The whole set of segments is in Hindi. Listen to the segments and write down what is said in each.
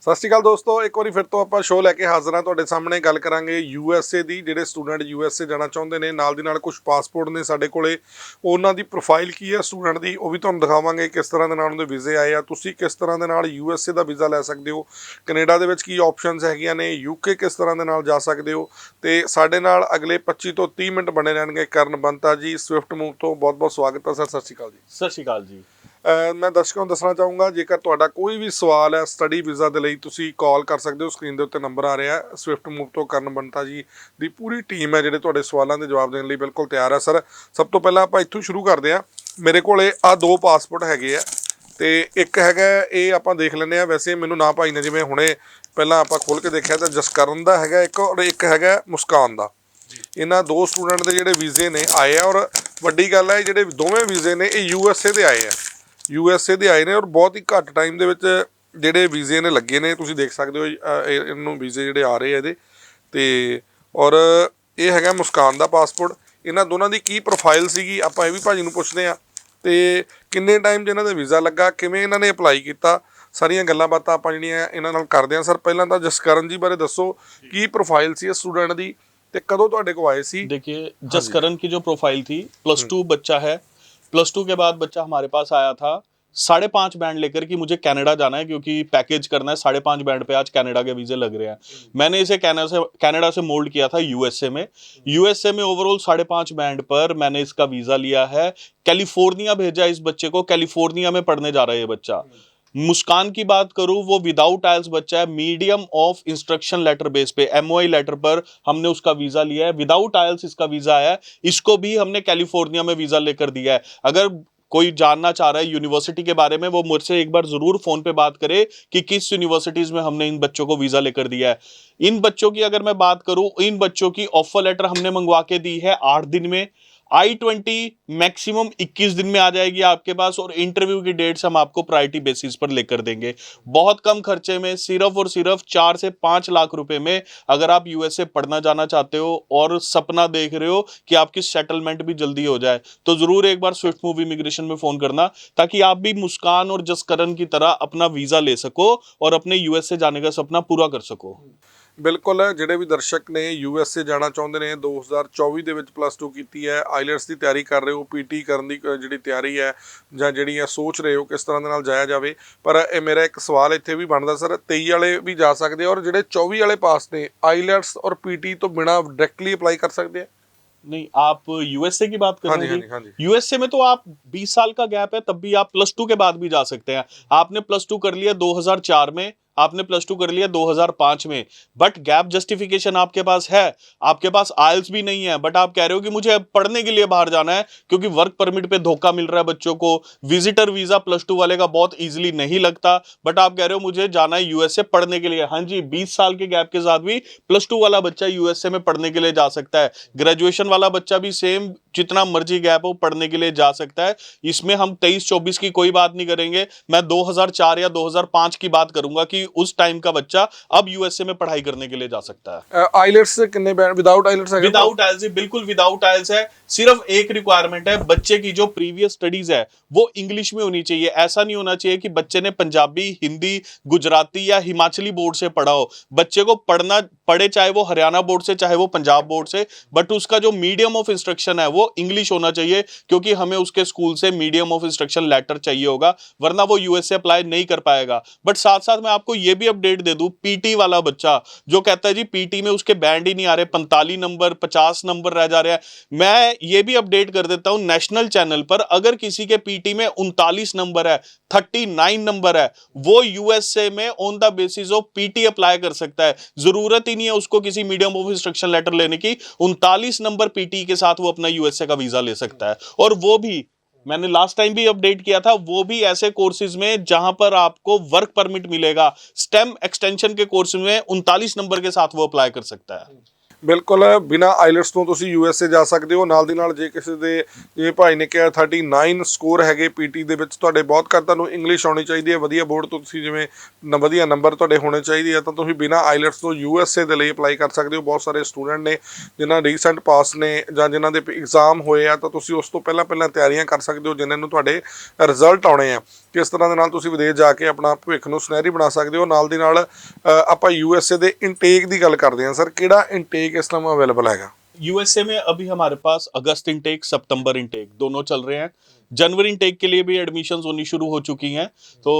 ਸਤਿ ਸ਼੍ਰੀ ਅਕਾਲ ਦੋਸਤੋ, ਇੱਕ ਵਾਰੀ ਫਿਰ ਤੋਂ ਆਪਾਂ ਸ਼ੋਅ ਲੈ ਕੇ ਹਾਜ਼ਰ ਹਾਂ ਤੁਹਾਡੇ ਸਾਹਮਣੇ। ਗੱਲ ਕਰਾਂਗੇ USA ਦੀ। ਜਿਹੜੇ ਸਟੂਡੈਂਟ USA ਜਾਣਾ ਚਾਹੁੰਦੇ ਨੇ, ਨਾਲ ਦੀ ਨਾਲ ਕੁਝ ਪਾਸਪੋਰਟ ਨੇ ਸਾਡੇ ਕੋਲੇ, ਉਹਨਾਂ ਦੀ ਪ੍ਰੋਫਾਈਲ ਕੀ ਹੈ ਸਟੂਡੈਂਟ ਦੀ, ਉਹ ਵੀ ਤੁਹਾਨੂੰ ਦਿਖਾਵਾਂਗੇ। ਕਿਸ ਤਰ੍ਹਾਂ ਦੇ ਨਾਲ ਉਹਨਾਂ ਦੇ ਵੀਜ਼ੇ ਆਏ ਆ, ਤੁਸੀਂ ਕਿਸ ਤਰ੍ਹਾਂ ਦੇ ਨਾਲ USA ਦਾ ਵੀਜ਼ਾ ਲੈ ਸਕਦੇ ਹੋ, ਕੈਨੇਡਾ ਦੇ ਵਿੱਚ ਕੀ ਆਪਸ਼ਨਸ ਹੈਗੀਆਂ ਨੇ, UK ਕਿਸ ਤਰ੍ਹਾਂ ਦੇ ਨਾਲ ਜਾ ਸਕਦੇ ਹੋ। ਤੇ ਸਾਡੇ ਨਾਲ ਅਗਲੇ 25 ਤੋਂ 30 ਮਿੰਟ ਬਣੇ ਰਹਿਣਗੇ ਕਰਨ ਬੰਤਾ ਜੀ ਸਵਿਫਟ ਮੂਵ ਤੋਂ। ਬਹੁਤ ਬਹੁਤ ਸਵਾਗਤ ਹੈ ਸਰ। ਸਤਿ ਸ਼੍ਰੀ ਅਕਾਲ ਜੀ। ਸਤਿ ਸ਼੍ਰੀ ਅਕਾਲ ਜੀ। ਮੈਂ ਦਰਸ਼ਕਾਂ ਨੂੰ ਦੱਸਣਾ ਚਾਹੂੰਗਾ, ਜੇਕਰ ਤੁਹਾਡਾ ਕੋਈ ਵੀ ਸਵਾਲ ਹੈ ਸਟੱਡੀ ਵੀਜ਼ਾ ਦੇ ਲਈ, ਤੁਸੀਂ ਕਾਲ ਕਰ ਸਕਦੇ ਹੋ। ਸਕਰੀਨ ਦੇ ਉੱਤੇ ਨੰਬਰ ਆ ਰਿਹਾ। ਸਵਿਫਟ ਮੂਵ ਤੋਂ ਕਰਨ ਬੰਤਾ ਜੀ ਦੀ ਪੂਰੀ ਟੀਮ ਹੈ ਜਿਹੜੇ ਤੁਹਾਡੇ ਸਵਾਲਾਂ ਦੇ ਜਵਾਬ ਦੇਣ ਲਈ ਬਿਲਕੁਲ ਤਿਆਰ ਹੈ ਸਰ। ਸਭ ਤੋਂ ਪਹਿਲਾਂ ਆਪਾਂ ਇੱਥੋਂ ਸ਼ੁਰੂ ਕਰਦੇ ਹਾਂ। ਮੇਰੇ ਕੋਲੇ ਆ 2 ਪਾਸਪੋਰਟ ਹੈਗੇ ਆ, ਤੇ ਇੱਕ ਹੈਗਾ, ਇਹ ਆਪਾਂ ਦੇਖ ਲੈਂਦੇ ਹਾਂ। ਵੈਸੇ ਮੈਨੂੰ ਨਾ ਭਾਈ ਨੇ ਜਿਵੇਂ ਹੁਣੇ ਪਹਿਲਾਂ ਆਪਾਂ ਖੋਲ੍ਹ ਕੇ ਦੇਖਿਆ ਤਾਂ ਜਸਕਰਨ ਦਾ ਹੈਗਾ ਇੱਕ, ਔਰ ਇੱਕ ਹੈਗਾ ਮੁਸਕਾਨ ਦਾ। ਇਹਨਾਂ 2 ਸਟੂਡੈਂਟ ਦੇ ਜਿਹੜੇ ਵੀਜ਼ੇ ਨੇ ਆਏ ਆ, ਔਰ ਵੱਡੀ ਗੱਲ ਹੈ ਜਿਹੜੇ ਦੋਵੇਂ ਵੀਜ਼ੇ ਨੇ ਇਹ USA ਦੇ ਆਏ ਆ। USA ਦੇ ਆਏ ਨੇ, ਔਰ ਬਹੁਤ ਹੀ ਘੱਟ ਟਾਈਮ ਦੇ ਵਿੱਚ ਜਿਹੜੇ ਵੀਜ਼ੇ ਨੇ ਲੱਗੇ ਨੇ। ਤੁਸੀਂ ਦੇਖ ਸਕਦੇ ਹੋ ਇਹਨੂੰ ਵੀਜ਼ੇ ਜਿਹੜੇ ਆ ਰਹੇ ਆ ਇਹਦੇ ਤੇ। ਔਰ ਇਹ ਹੈਗਾ ਮੁਸਕਾਨ ਦਾ ਪਾਸਪੋਰਟ। ਇਹਨਾਂ ਦੋਨਾਂ ਦੀ ਕੀ ਪ੍ਰੋਫਾਈਲ ਸੀਗੀ, ਆਪਾਂ ਇਹ ਵੀ ਭਾਜੀ ਨੂੰ ਪੁੱਛਦੇ ਹਾਂ। ਤੇ ਕਿੰਨੇ ਟਾਈਮ 'ਚ ਇਹਨਾਂ ਦਾ ਵੀਜ਼ਾ ਲੱਗਾ, ਕਿਵੇਂ ਇਹਨਾਂ ਨੇ ਅਪਲਾਈ ਕੀਤਾ, ਸਾਰੀਆਂ ਗੱਲਾਂ ਬਾਤਾਂ ਆਪਾਂ ਜਿਹੜੀਆਂ ਇਹਨਾਂ ਨਾਲ ਕਰਦੇ ਹਾਂ। ਸਰ ਪਹਿਲਾਂ ਤਾਂ ਜਸਕਰਨ ਜੀ ਬਾਰੇ ਦੱਸੋ, ਕੀ ਪ੍ਰੋਫਾइल सी स्टूडेंट दी ते कदों तुहाडे को आए सी? देखिए, जसकरण की जो प्रोफाइल थी, +2 बच्चा है। +2 के बाद बच्चा हमारे पास आया था 5.5 बैंड लेकर कि मुझे कनाडा जाना है, क्योंकि पैकेज करना है। 5.5 बैंड पे आज कनाडा के वीजे लग रहे हैं। मैंने इसे कनाडा से मोल्ड किया था USA में। USA में ओवरऑल 5.5 बैंड पर मैंने इसका वीज़ा लिया है। कैलिफोर्निया भेजा इस बच्चे को, कैलिफोर्निया में पढ़ने जा रहा है ये बच्चा। मुस्कान की बात करूं, वो विदाउट आइल्स बच्चा है। Medium of instruction letter base पे, MOI लेटर पर हमने उसका वीजा लिया है। विदाउट आइल्स इसका वीजा आया है। इसको भी हमने कैलिफोर्निया में वीजा लेकर दिया है। अगर कोई जानना चाह रहा है यूनिवर्सिटी के बारे में, वो मुझसे एक बार जरूर फोन पे बात करे कि किस यूनिवर्सिटीज में हमने इन बच्चों को वीजा लेकर दिया है। इन बच्चों की अगर मैं बात करूं, इन बच्चों की ऑफर लेटर हमने मंगवा के दी है 8 दिन में। I-20 मैक्सिमम 21 दिन में आ जाएगी आपके पास, और इंटरव्यू की डेट्स हम आपको प्रायोरिटी बेसिस पर लेकर देंगे। बहुत कम खर्चे में, सिर्फ और सिर्फ 4 से 5 लाख रुपए में, अगर आप USA पढ़ना जाना चाहते हो और सपना देख रहे हो कि आपकी सेटलमेंट भी जल्दी हो जाए, तो जरूर एक बार स्विफ्ट मूव इमिग्रेशन में फोन करना, ताकि आप भी मुस्कान और जसकरण की तरह अपना वीजा ले सको और अपने USA जाने का सपना पूरा कर सको। ਬਿਲਕੁਲ। ਜਿਹੜੇ ਵੀ ਦਰਸ਼ਕ ਨੇ USA ਜਾਣਾ ਚਾਹੁੰਦੇ ਨੇ, 2024 ਦੇ ਵਿੱਚ +2 ਕੀਤੀ ਹੈ, ਆਈਲੈਟਸ ਦੀ ਤਿਆਰੀ ਕਰ ਰਹੇ ਹੋ, PT ਕਰਨ ਦੀ ਜਿਹੜੀ ਤਿਆਰੀ ਹੈ, ਜਾਂ ਜਿਹੜੀਆਂ ਸੋਚ ਰਹੇ ਹੋ ਕਿਸ ਤਰ੍ਹਾਂ ਦੇ ਨਾਲ ਜਾਇਆ ਜਾਵੇ। ਪਰ ਇਹ ਮੇਰਾ ਇੱਕ ਸਵਾਲ ਇੱਥੇ ਵੀ ਬਣਦਾ ਸਰ, 23 ਵਾਲੇ ਵੀ ਜਾ ਸਕਦੇ, ਔਰ ਜਿਹੜੇ 24 ਵਾਲੇ ਪਾਸ ਨੇ ਆਈਲੈਟਸ ਔਰ PT ਤੋਂ ਬਿਨਾ डायरेक्टली अप्लाई कर सकते हैं? नहीं, आप USA की बात कर रहे हैं। USA में तो आप 20 साल का गैप है, तब भी आप +2 के बाद भी जा सकते हैं। आपने +2 कर लिया 2004 में, आपने +2 कर लिया 2005 में, बट गैप जस्टिफिकेशन आपके पास है। आपके पास आइल्स भी नहीं है, बट आप कह रहे हो कि मुझे पढ़ने के लिए बाहर जाना है, क्योंकि वर्क परमिट पे धोखा मिल रहा है बच्चों को। विजिटर वीजा +2 वाले का बहुत इजीली नहीं लगता, बट आप कह रहे हो मुझे जाना है USA पढ़ने के लिए। हाँ जी, 20 साल के गैप के साथ भी +2 वाला बच्चा USA में पढ़ने के लिए जा सकता है। ग्रेजुएशन वाला बच्चा भी सेम, जितना मर्जी गैप हो, पढ़ने के लिए जा सकता है। इसमें हम 23-24 की कोई बात नहीं करेंगे। मैं 2004 या 2005 की बात करूंगा कि उस टाइम का बच्चा अब USA में पढ़ाई करने के लिए जा सकता है। आइलेट्स से कितने बैंड? विदाउट आइलेट्स है? विदाउट आइल्स, बिल्कुल विदाउट आइल्स है। सिर्फ एक रिक्वायरमेंट है, बच्चे की जो प्रीवियस स्टडीज है वो इंग्लिश में होनी चाहिए। ऐसा नहीं होना चाहिए कि बच्चे ने पंजाबी, हिंदी, गुजराती या हिमाचली बोर्ड से पढ़ा हो। बच्चे को पढ़ना पढ़े, चाहे वो हरियाणा बोर्ड से, चाहे वो पंजाब बोर्ड से, बट उसका जो मीडियम ऑफ इंस्ट्रक्शन है वो इंग्लिश होना चाहिए, क्योंकि हमें उसके स्कूल से मीडियम ऑफ इंस्ट्रक्शन लेटर चाहिए होगा, वरना वो USA अप्लाई नहीं कर पाएगा। बट साथ साथ मैं आपको ये भी अपडेट दे दूं, PT वाला बच्चा जो कहता है जी PT में उसके बैंड ही नहीं आ रहे, 45 नंबर 50 नंबर रह जा रहे हैं, मैं ये भी अपडेट कर देता हूं नेशनल चैनल पर, अगर किसी के PT में 39 नंबर है, 39 नंबर है, वो USA में on the basis of PT apply कर सकता है। जरूरत ही नहीं है उसको किसी मीडियम ऑफ इंस्ट्रक्शन लेटर लेने की। 39 नंबर PT के साथ वो अपना USA का वीजा ले सकता है। और वो भी मैंने लास्ट टाइम भी अपडेट किया था, वो भी ऐसे कोर्सेज में जहां पर आपको वर्क परमिट मिलेगा। स्टेम एक्सटेंशन के कोर्स में 39 नंबर के साथ वो अप्लाई कर सकता है। ਬਿਲਕੁਲ ਬਿਨਾ ਆਈਲੈਟਸ ਤੋਂ ਤੁਸੀਂ ਯੂਐਸਏ ਜਾ ਸਕਦੇ ਹੋ। ਨਾਲ ਦੀ ਨਾਲ ਜੇ ਕਿਸੇ ਦੇ ਜਿਵੇਂ ਭਾਈ ਨੇ ਕਿਹਾ 39 ਸਕੋਰ ਹੈਗੇ ਪੀਟੀ ਦੇ ਵਿੱਚ ਤੁਹਾਡੇ, ਬਹੁਤ ਕਰ ਤੁਹਾਨੂੰ ਇੰਗਲਿਸ਼ ਆਉਣੀ ਚਾਹੀਦੀ ਹੈ, ਵਧੀਆ ਬੋਰਡ ਤੋਂ ਤੁਸੀਂ ਜਿਵੇਂ ਵਧੀਆ ਨੰਬਰ ਤੁਹਾਡੇ ਹੋਣੇ ਚਾਹੀਦੇ ਆ, ਤਾਂ ਤੁਸੀਂ ਬਿਨਾ ਆਈਲੈਟਸ ਤੋਂ ਯੂਐਸਏ ਦੇ ਲਈ ਅਪਲਾਈ ਕਰ ਸਕਦੇ ਹੋ। ਬਹੁਤ ਸਾਰੇ ਸਟੂਡੈਂਟ ਨੇ ਜਿਨ੍ਹਾਂ ਰੀਸੈਂਟ ਪਾਸ ਨੇ ਜਾਂ ਜਿਨ੍ਹਾਂ ਦੇ ਐਗਜ਼ਾਮ ਹੋਏ ਆ, ਤਾਂ ਤੁਸੀਂ ਉਸ ਤੋਂ ਪਹਿਲਾਂ ਤਿਆਰੀਆਂ ਕਰ ਸਕਦੇ ਹੋ, ਜਿਨ੍ਹਾਂ ਨੂੰ ਤੁਹਾਡੇ ਰਿਜ਼ਲਟ ਆਉਣੇ ਆ। ਕਿਸ ਤਰ੍ਹਾਂ ਦੇ ਨਾਲ ਤੁਸੀਂ ਵਿਦੇਸ਼ ਜਾ ਕੇ ਆਪਣਾ ਭਵਿੱਖ ਨੂੰ ਸੁਨਹਿਰੀ ਬਣਾ ਸਕਦੇ ਹੋ। ਨਾਲ ਦੀ ਨਾਲ ਆਪਾਂ ਯੂਐਸਏ ਦੇ ਇਨਟੇਕ ਦੀ ਗੱਲ ਕਰਦੇ ਹਾਂ। ਸਰ ਕਿਹੜਾ ਇਨਟੇਕ ਇਸ ਟਾਈਮ ਅਵੇलेबल हैगा? यूएसए में अभी हमारे पास अगस्त इनटेक, सितंबर इनटेक दोनों चल रहे हैं। जनवरी इनटेक के लिए भी एडमिशंस होनी शुरू हो चुकी हैं। तो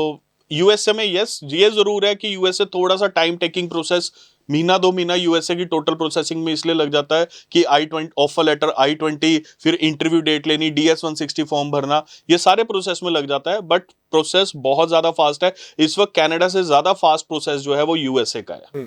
यूएसए में यस, ये जरूर है कि यूएसए थोड़ा सा टाइम टेकिंग प्रोसेस, महीना 2 महीना यूएसए की टोटल प्रोसेसिंग में इसलिए लग जाता है कि I-20 ऑफर लेटर, I-20, फिर इंटरव्यू डेट लेनी, DS-160 फॉर्म भरना, ये सारे प्रोसेस में लग जाता है। बट प्रोसेस बहुत ज़्यादा फास्ट है इस वक्त। कनाडा से ज़्यादा फास्ट प्रोसेस जो है वो यूएसए का है।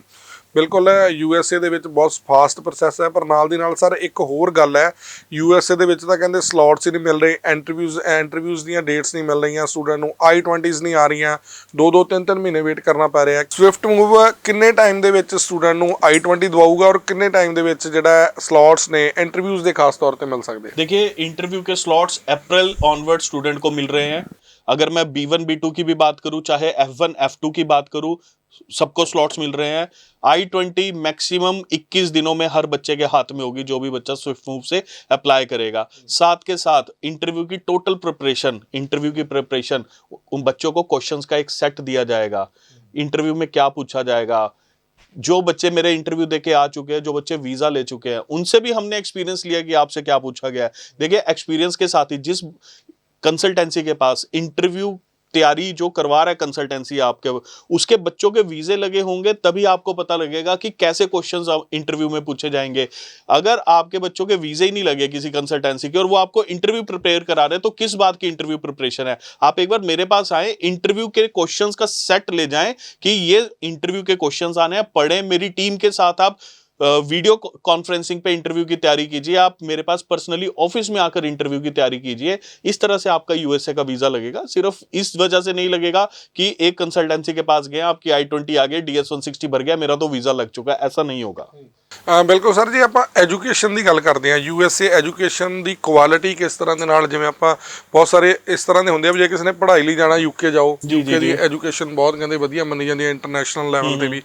ਬਿਲਕੁਲ ਯੂਐਸਏ ਦੇ ਵਿੱਚ ਬਹੁਤ ਫਾਸਟ ਪ੍ਰੋਸੈਸ ਹੈ। ਪਰ ਨਾਲ ਦੀ ਨਾਲ ਸਰ ਇੱਕ ਹੋਰ ਗੱਲ ਹੈ, ਯੂਐਸਏ ਦੇ ਵਿੱਚ ਤਾਂ ਕਹਿੰਦੇ ਸਲੋਟਸ ਹੀ ਨਹੀਂ ਮਿਲ ਰਹੇ, ਇੰਟਰਵਿਊਜ਼ ਦੀਆਂ ਡੇਟਸ ਨਹੀਂ ਮਿਲ ਰਹੀਆਂ, ਸਟੂਡੈਂਟ ਨੂੰ I-20s ਨਹੀਂ ਆ ਰਹੀਆਂ, 2-2 3-3 ਮਹੀਨੇ ਵੇਟ ਕਰਨਾ ਪੈ ਰਿਹਾ। ਸਵਿਫਟ ਮੂਵ ਕਿੰਨੇ ਟਾਈਮ ਦੇ ਵਿੱਚ ਸਟੂਡੈਂਟ ਨੂੰ I-20 ਦਵਾਊਗਾ ਔਰ ਕਿੰਨੇ ਟਾਈਮ ਦੇ ਵਿੱਚ ਜਿਹੜਾ ਸਲੋਟਸ ਨੇ ਇੰਟਰਵਿਊਜ਼ ਦੇ ਖਾਸ ਤੌਰ ਤੇ ਮਿਲ ਸਕਦੇ? देखिए, इंटरव्यू के स्लॉट्स अप्रैल ऑनवर्ड स्टूडेंट को मिल रहे हैं। अगर मैं B1 B2 की भी बात करूं, चाहे F1 F2 की बात करूं, सबको स्लॉट्स मिल रहे हैं। I-20 मैक्सिमम 21 दिनों में हर बच्चे के हाथ में होगी, जो भी बच्चा स्विफ्ट मूव से अप्लाई करेगा। साथ के साथ इंटरव्यू की टोटल प्रिपरेशन, इंटरव्यू की प्रिपरेशन, उन बच्चों को क्वेश्चंस का एक सेट दिया जाएगा। इंटरव्यू में क्या पूछा जाएगा, जो बच्चे मेरे इंटरव्यू देके आ चुके हैं, जो बच्चे वीजा ले चुके हैं, उनसे भी हमने एक्सपीरियंस लिया कि आपसे क्या पूछा गया है। देखिए, एक्सपीरियंस के साथ ही जिस कंसल्टेंसी के पास इंटरव्यू तैयारी जो करवा रहा है कंसल्टेंसी आपके, उसके बच्चों के वीजे लगे होंगे, तभी आपको पता लगेगा कि कैसे क्वेश्चंस इंटरव्यू में पूछे जाएंगे। अगर आपके बच्चों के वीजे ही नहीं लगे किसी कंसल्टेंसी के और वो आपको इंटरव्यू प्रिपेयर करा रहे हैं, तो किस बात की इंटरव्यू प्रिपरेशन है? आप एक बार मेरे पास आए, इंटरव्यू के क्वेश्चंस का सेट ले जाएं कि ये इंटरव्यू के क्वेश्चंस आने हैं, पढ़ें। मेरी टीम के साथ आप वीडियो कॉन्फ्रेंसिंग पे इंटरव्यू की तैयारी कीजिए, आप मेरे पास पर्सनली ऑफिस में आकर इंटरव्यू की तैयारी कीजिए। इस तरह से आपका यूएसए का वीजा लगेगा। सिर्फ इस वजह से नहीं लगेगा कि एक कंसल्टेंसी के पास गए, आपकी I-20 आ गई, DS-160 भर गया, मेरा तो वीजा लग चुका है, ऐसा नहीं होगा। ਬਿਲਕੁਲ ਸਰ ਜੀ, ਆਪਾਂ ਐਜੂਕੇਸ਼ਨ ਦੀ ਗੱਲ ਕਰਦੇ ਹਾਂ। ਯੂਐਸਏ ਐਜੂਕੇਸ਼ਨ ਦੀ ਕੁਆਲਿਟੀ ਕਿਸ ਤਰ੍ਹਾਂ ਦੇ ਨਾਲ, ਜਿਵੇਂ ਆਪਾਂ ਬਹੁਤ ਸਾਰੇ ਇਸ ਤਰ੍ਹਾਂ ਦੇ ਹੁੰਦੇ ਆ ਵੀ ਜੇ ਕਿਸੇ ਨੇ ਪੜ੍ਹਾਈ ਲਈ ਜਾਣਾ ਯੂਕੇ ਜਾਓ, ਯੂਕੇ ਦੀ ਐਜੂਕੇਸ਼ਨ ਬਹੁਤ ਕਹਿੰਦੇ ਵਧੀਆ ਮੰਨੀ ਜਾਂਦੀ ਹੈ ਇੰਟਰਨੈਸ਼ਨਲ ਲੈਵਲ ਤੇ ਵੀ।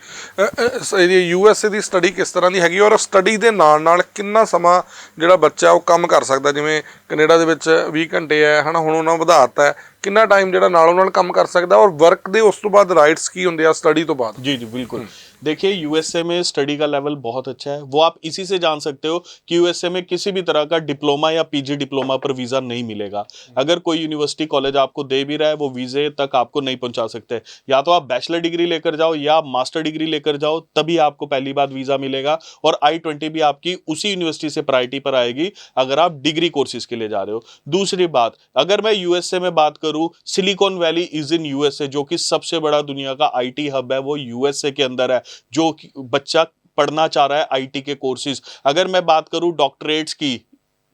ਯੂਐਸਏ ਦੀ ਸਟੱਡੀ ਕਿਸ ਤਰ੍ਹਾਂ ਦੀ ਹੈਗੀ ਔਰ ਸਟੱਡੀ ਦੇ ਨਾਲ ਨਾਲ ਕਿੰਨਾ ਸਮਾਂ ਜਿਹੜਾ ਬੱਚਾ ਉਹ ਕੰਮ ਕਰ ਸਕਦਾ? ਜਿਵੇਂ ਕੈਨੇਡਾ ਦੇ ਵਿੱਚ 20 ਘੰਟੇ ਹੈ ਹਨਾ, ਹੁਣ ਉਹਨਾਂ ਵਧਾਤਾ ਹੈ, ਕਿੰਨਾ ਟਾਈਮ ਜਿਹੜਾ ਨਾਲੋਂ ਨਾਲ ਕੰਮ ਕਰ ਸਕਦਾ ਔਰ ਵਰਕ ਦੇ ਉਸ ਤੋਂ ਬਾਅਦ ਰਾਈਟਸ ਕੀ ਹੁੰਦੇ ਆ ਸਟੱਡੀ ਤੋਂ ਬਾਅਦ? जी जी बिल्कुल। देखिए, यूएसए में स्टडी का लेवल बहुत अच्छा है। वो आप इसी से जान सकते हो कि यूएसए में किसी भी तरह का डिप्लोमा या पीजी डिप्लोमा पर वीज़ा नहीं मिलेगा। अगर कोई यूनिवर्सिटी कॉलेज आपको दे भी रहा है, वो वीज़े तक आपको नहीं पहुंचा सकते। या तो आप बैचलर डिग्री लेकर जाओ या मास्टर डिग्री लेकर जाओ, तभी आपको पहली बार वीज़ा मिलेगा। और I-20 भी आपकी उसी यूनिवर्सिटी से प्रायोरिटी पर आएगी अगर आप डिग्री कोर्सेज के लिए जा रहे हो। दूसरी बात, अगर मैं यूएसए में बात करूँ, silicon valley is in USA, जो कि सबसे बड़ा दुनिया का IT हब है, वो यूएसए के अंदर है। जो बच्चा पढ़ना चाह रहा है आईटी के कोर्सेज, अगर मैं बात करूं डॉक्टरेट्स की,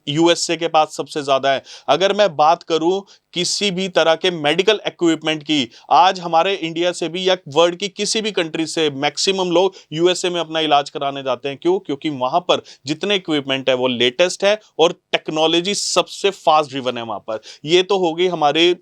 यूएसए के पास सबसे ज्यादा है। अगर मैं बात करूं किसी भी तरह के मेडिकल इक्विपमेंट की, आज हमारे इंडिया से भी या वर्ल्ड की किसी भी कंट्री से मैक्सिमम लोग यूएसए में अपना इलाज कराने जाते हैं। क्यों? क्योंकि वहां पर जितने इक्विपमेंट है वो लेटेस्ट है और टेक्नोलॉजी सबसे फास्ट ड्रिवन है वहां पर। ये तो हो गई हमारे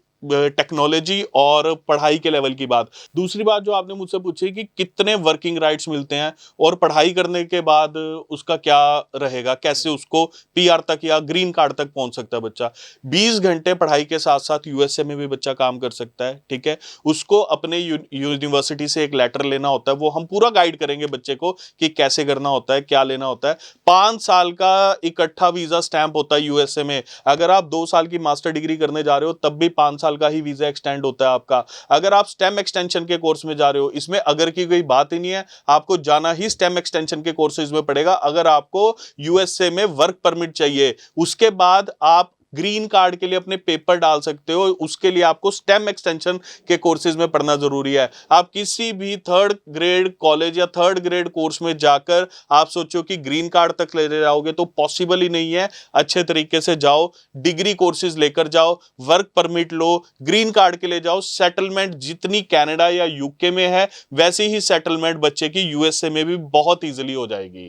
टेक्नोलॉजी और पढ़ाई के लेवल की बात। दूसरी बात जो आपने मुझसे पूछी कि कितने वर्किंग राइट्स मिलते हैं और पढ़ाई करने के बाद उसका क्या रहेगा, कैसे उसको PR तक या ग्रीन कार्ड तक पहुंच सकता है बच्चा। 20 घंटे पढ़ाई के साथ साथ यूएसए में भी बच्चा काम कर सकता है, ठीक है। उसको अपने यूनिवर्सिटी से एक लेटर लेना होता है, वो हम पूरा गाइड करेंगे बच्चे को कि कैसे करना होता है, क्या लेना होता है। 5 साल का इकट्ठा वीजा स्टैंप होता है यूएसए में। अगर आप 2 साल की मास्टर डिग्री करने जा रहे हो तब भी 5 साल का ही वीजा एक्सटेंड होता है आपका। अगर आप स्टेम एक्सटेंशन के कोर्स में जा रहे हो, इसमें अगर की कोई बात ही नहीं है, आपको जाना ही स्टेम एक्सटेंशन के कोर्सेज में पड़ेगा। अगर आपको यूएसए में वर्क परमिट चाहिए, उसके बाद आप ग्रीन कार्ड के लिए अपने पेपर डाल सकते हो, उसके लिए आपको स्टेम एक्सटेंशन के कोर्सेज में पढ़ना जरूरी है। आप किसी भी 3rd ग्रेड कॉलेज या 3rd ग्रेड कोर्स में जाकर आप सोचो कि ग्रीन कार्ड तक ले जाओगे तो पॉसिबल ही नहीं है। अच्छे तरीके से जाओ, डिग्री कोर्सेज लेकर जाओ, वर्क परमिट लो, ग्रीन कार्ड के लिए जाओ। सेटलमेंट जितनी कनाडा या यूके में है वैसी ही सेटलमेंट बच्चे की यूएसए में भी बहुत ईजिली हो जाएगी।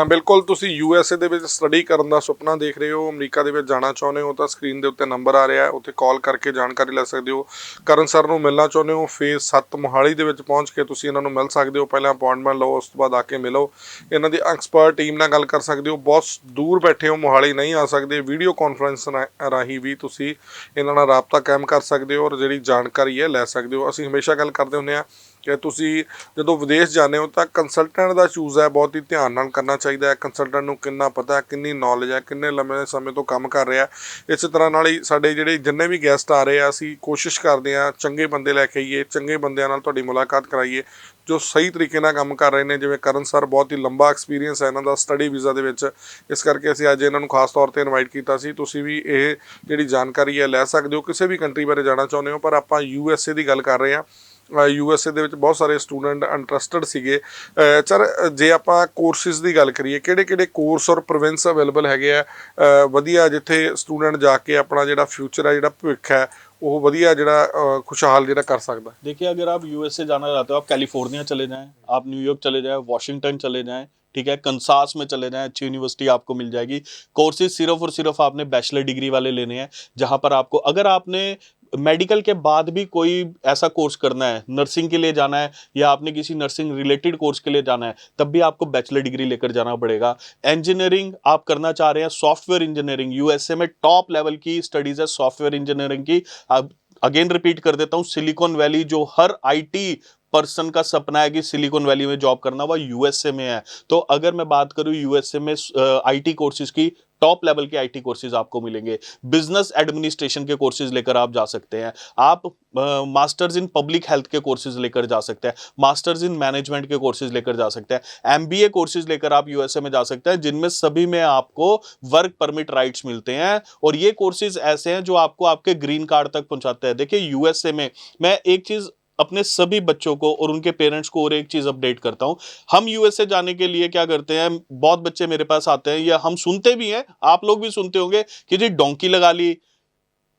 ਬਿਲਕੁਲ ਤੁਸੀਂ USA ਦੇ ਵਿੱਚ ਸਟੱਡੀ ਕਰਨ ਦਾ ਸੁਪਨਾ ਦੇਖ ਰਹੇ ਹੋ, ਅਮਰੀਕਾ ਦੇ ਵਿੱਚ ਜਾਣਾ ਚਾਹੁੰਦੇ ਹੋ ਤਾਂ ਸਕਰੀਨ ਦੇ ਉੱਤੇ ਨੰਬਰ ਆ ਰਿਹਾ ਹੈ, ਉੱਥੇ ਕਾਲ ਕਰਕੇ ਜਾਣਕਾਰੀ ਲੈ ਸਕਦੇ ਹੋ। ਕਰਨ ਸਰ ਨੂੰ ਮਿਲਣਾ ਚਾਹੁੰਦੇ ਹੋ, ਫੇਜ਼ 7 ਮੋਹਾਲੀ ਦੇ ਵਿੱਚ ਪਹੁੰਚ ਕੇ ਤੁਸੀਂ ਇਹਨਾਂ ਨੂੰ ਮਿਲ ਸਕਦੇ ਹੋ। ਪਹਿਲਾਂ ਅਪਾਇੰਟਮੈਂਟ ਲਓ, ਉਸ ਤੋਂ ਬਾਅਦ ਆ ਕੇ ਮਿਲੋ, ਇਹਨਾਂ ਦੀ ਐਕਸਪਰਟ ਟੀਮ ਨਾਲ ਗੱਲ ਕਰ ਸਕਦੇ ਹੋ। ਬਹੁਤ ਦੂਰ ਬੈਠੇ ਹੋ, ਮੋਹਾਲੀ ਨਹੀਂ ਆ ਸਕਦੇ, ਵੀਡੀਓ ਕਾਨਫਰੰਸ ਰਾਹੀਂ ਵੀ ਤੁਸੀਂ ਇਹਨਾਂ ਨਾਲ ਰਾਬਤਾ ਕਾਇਮ ਕਰ ਸਕਦੇ ਹੋ ਔਰ ਜਿਹੜੀ ਜਾਣਕਾਰੀ ਹੈ ਲੈ ਸਕਦੇ ਹੋ। ਅਸੀਂ ਹਮੇਸ਼ਾ ਗੱਲ ਕਰਦੇ ਹੁੰਦੇ ਹਾਂ ਕਿ ਤੁਸੀਂ ਜਦੋਂ ਵਿਦੇਸ਼ ਜਾਂਦੇ ਹੋ ਤਾਂ ਕੰਸਲਟੈਂਟ ਦਾ ਚੂਜ਼ ਹੈ ਬਹੁਤ ਹੀ ਧਿਆਨ ਨਾਲ ਕਰਨਾ ਚਾਹੀਦਾ ਹੈ। ਕੰਸਲਟੈਂਟ ਨੂੰ ਕਿੰਨਾ ਪਤਾ ਹੈ, ਕਿੰਨੀ ਨੌਲੇਜ ਹੈ, ਕਿੰਨੇ ਲੰਮੇ ਸਮੇਂ ਤੋਂ ਕੰਮ ਕਰ ਰਿਹਾ। ਇਸੇ ਤਰ੍ਹਾਂ ਨਾਲ ਹੀ ਸਾਡੇ ਜਿਹੜੇ ਜਿੰਨੇ ਵੀ ਗੈਸਟ ਆ ਰਹੇ ਆ, ਅਸੀਂ ਕੋਸ਼ਿਸ਼ ਕਰਦੇ ਹਾਂ ਚੰਗੇ ਬੰਦੇ ਲੈ ਕੇ ਆਈਏ, ਚੰਗੇ ਬੰਦਿਆਂ ਨਾਲ ਤੁਹਾਡੀ ਮੁਲਾਕਾਤ ਕਰਾਈਏ ਜੋ ਸਹੀ ਤਰੀਕੇ ਨਾਲ ਕੰਮ ਕਰ ਰਹੇ ਨੇ। ਜਿਵੇਂ ਕਰਨ ਸਰ, ਬਹੁਤ ਹੀ ਲੰਬਾ ਐਕਸਪੀਰੀਅੰਸ ਹੈ ਇਹਨਾਂ ਦਾ ਸਟੱਡੀ ਵੀਜ਼ਾ ਦੇ ਵਿੱਚ, ਇਸ ਕਰਕੇ ਅਸੀਂ ਅੱਜ ਇਹਨਾਂ ਨੂੰ ਖਾਸ ਤੌਰ 'ਤੇ ਇਨਵਾਈਟ ਕੀਤਾ ਸੀ। ਤੁਸੀਂ ਵੀ ਇਹ ਜਿਹੜੀ ਜਾਣਕਾਰੀ ਹੈ ਲੈ ਸਕਦੇ ਹੋ ਕਿਸੇ ਵੀ ਕੰਟਰੀ ਬਾਰੇ ਜਾਣਾ ਚਾਹੁੰਦੇ ਹੋ, ਪਰ ਆਪਾਂ USA ਦੀ ਗੱਲ ਕਰ ਰਹੇ ਹਾਂ। USA ਦੇ ਵਿੱਚ ਬਹੁਤ ਸਾਰੇ ਸਟੂਡੈਂਟ ਇੰਟਰਸਟਡ ਸੀਗੇ। ਸਰ, ਜੇ ਆਪਾਂ ਕੋਰਸਿਸ ਦੀ ਗੱਲ ਕਰੀਏ, ਕਿਹੜੇ ਕਿਹੜੇ ਕੋਰਸ ਔਰ ਪ੍ਰੋਵਿੰਸ ਅਵੇਲੇਬਲ ਹੈਗੇ ਆ ਵਧੀਆ, ਜਿੱਥੇ ਸਟੂਡੈਂਟ ਜਾ ਕੇ ਆਪਣਾ ਜਿਹੜਾ ਫਿਊਚਰ ਹੈ, ਜਿਹੜਾ ਭਵਿੱਖ ਹੈ, ਉਹ ਵਧੀਆ ਜਿਹੜਾ ਖੁਸ਼ਹਾਲ ਜਿਹੜਾ ਕਰ ਸਕਦਾ। देखिए, अगर आप USA जाना चाहते हो, आप कैलिफोर्निया चले जाएं, आप न्यूयॉर्क चले जाएं, वॉशिंगटन चले जाएं, ठीक है, कंसास में चले जाएं, अच्छी यूनिवर्सिटी आपको मिल जाएगी। कोर्सेज सिर्फ और सिर्फ आपने बैचलर डिग्री वाले लेने हैं, जहां पर आपको, अगर आपने मेडिकल के बाद भी कोई ऐसा कोर्स करना है, नर्सिंग के लिए जाना है या आपने किसी नर्सिंग रिलेटेड कोर्स के लिए जाना है, तब भी आपको बैचलर डिग्री लेकर जाना पड़ेगा। इंजीनियरिंग आप करना चाह रहे हैं, सॉफ्टवेयर इंजीनियरिंग, USA में टॉप लेवल की स्टडीज है सॉफ्टवेयर इंजीनियरिंग की। अब अगेन रिपीट कर देता हूँ, सिलिकॉन वैली जो हर IT पर्सन का सपना है कि सिलिकॉन वैली में जॉब करना, वह USA में है। तो अगर मैं बात करूं USA में IT कोर्सेज की, टॉप लेवल के IT कोर्सेज आपको मिलेंगे। बिजनेस एडमिनिस्ट्रेशन के कोर्सेज लेकर आप जा सकते हैं, आप मास्टर्स इन पब्लिक हेल्थ के कोर्सेज लेकर जा सकते हैं, मास्टर्स इन मैनेजमेंट के कोर्सेज लेकर जा सकते हैं, MBA कोर्सेज लेकर आप USA में जा सकते हैं, जिनमें सभी में आपको वर्क परमिट राइट्स मिलते हैं। और ये कोर्सेज ऐसे हैं जो आपको आपके ग्रीन कार्ड तक पहुंचाते हैं। देखिए, USA में मैं एक चीज अपने सभी बच्चों को और उनके पेरेंट्स को और एक चीज अपडेट करता हूं, हम USA जाने के लिए क्या करते हैं, बहुत बच्चे मेरे पास आते हैं, या हम सुनते भी हैं, आप लोग भी सुनते होंगे कि जी डोंकी लगा ली,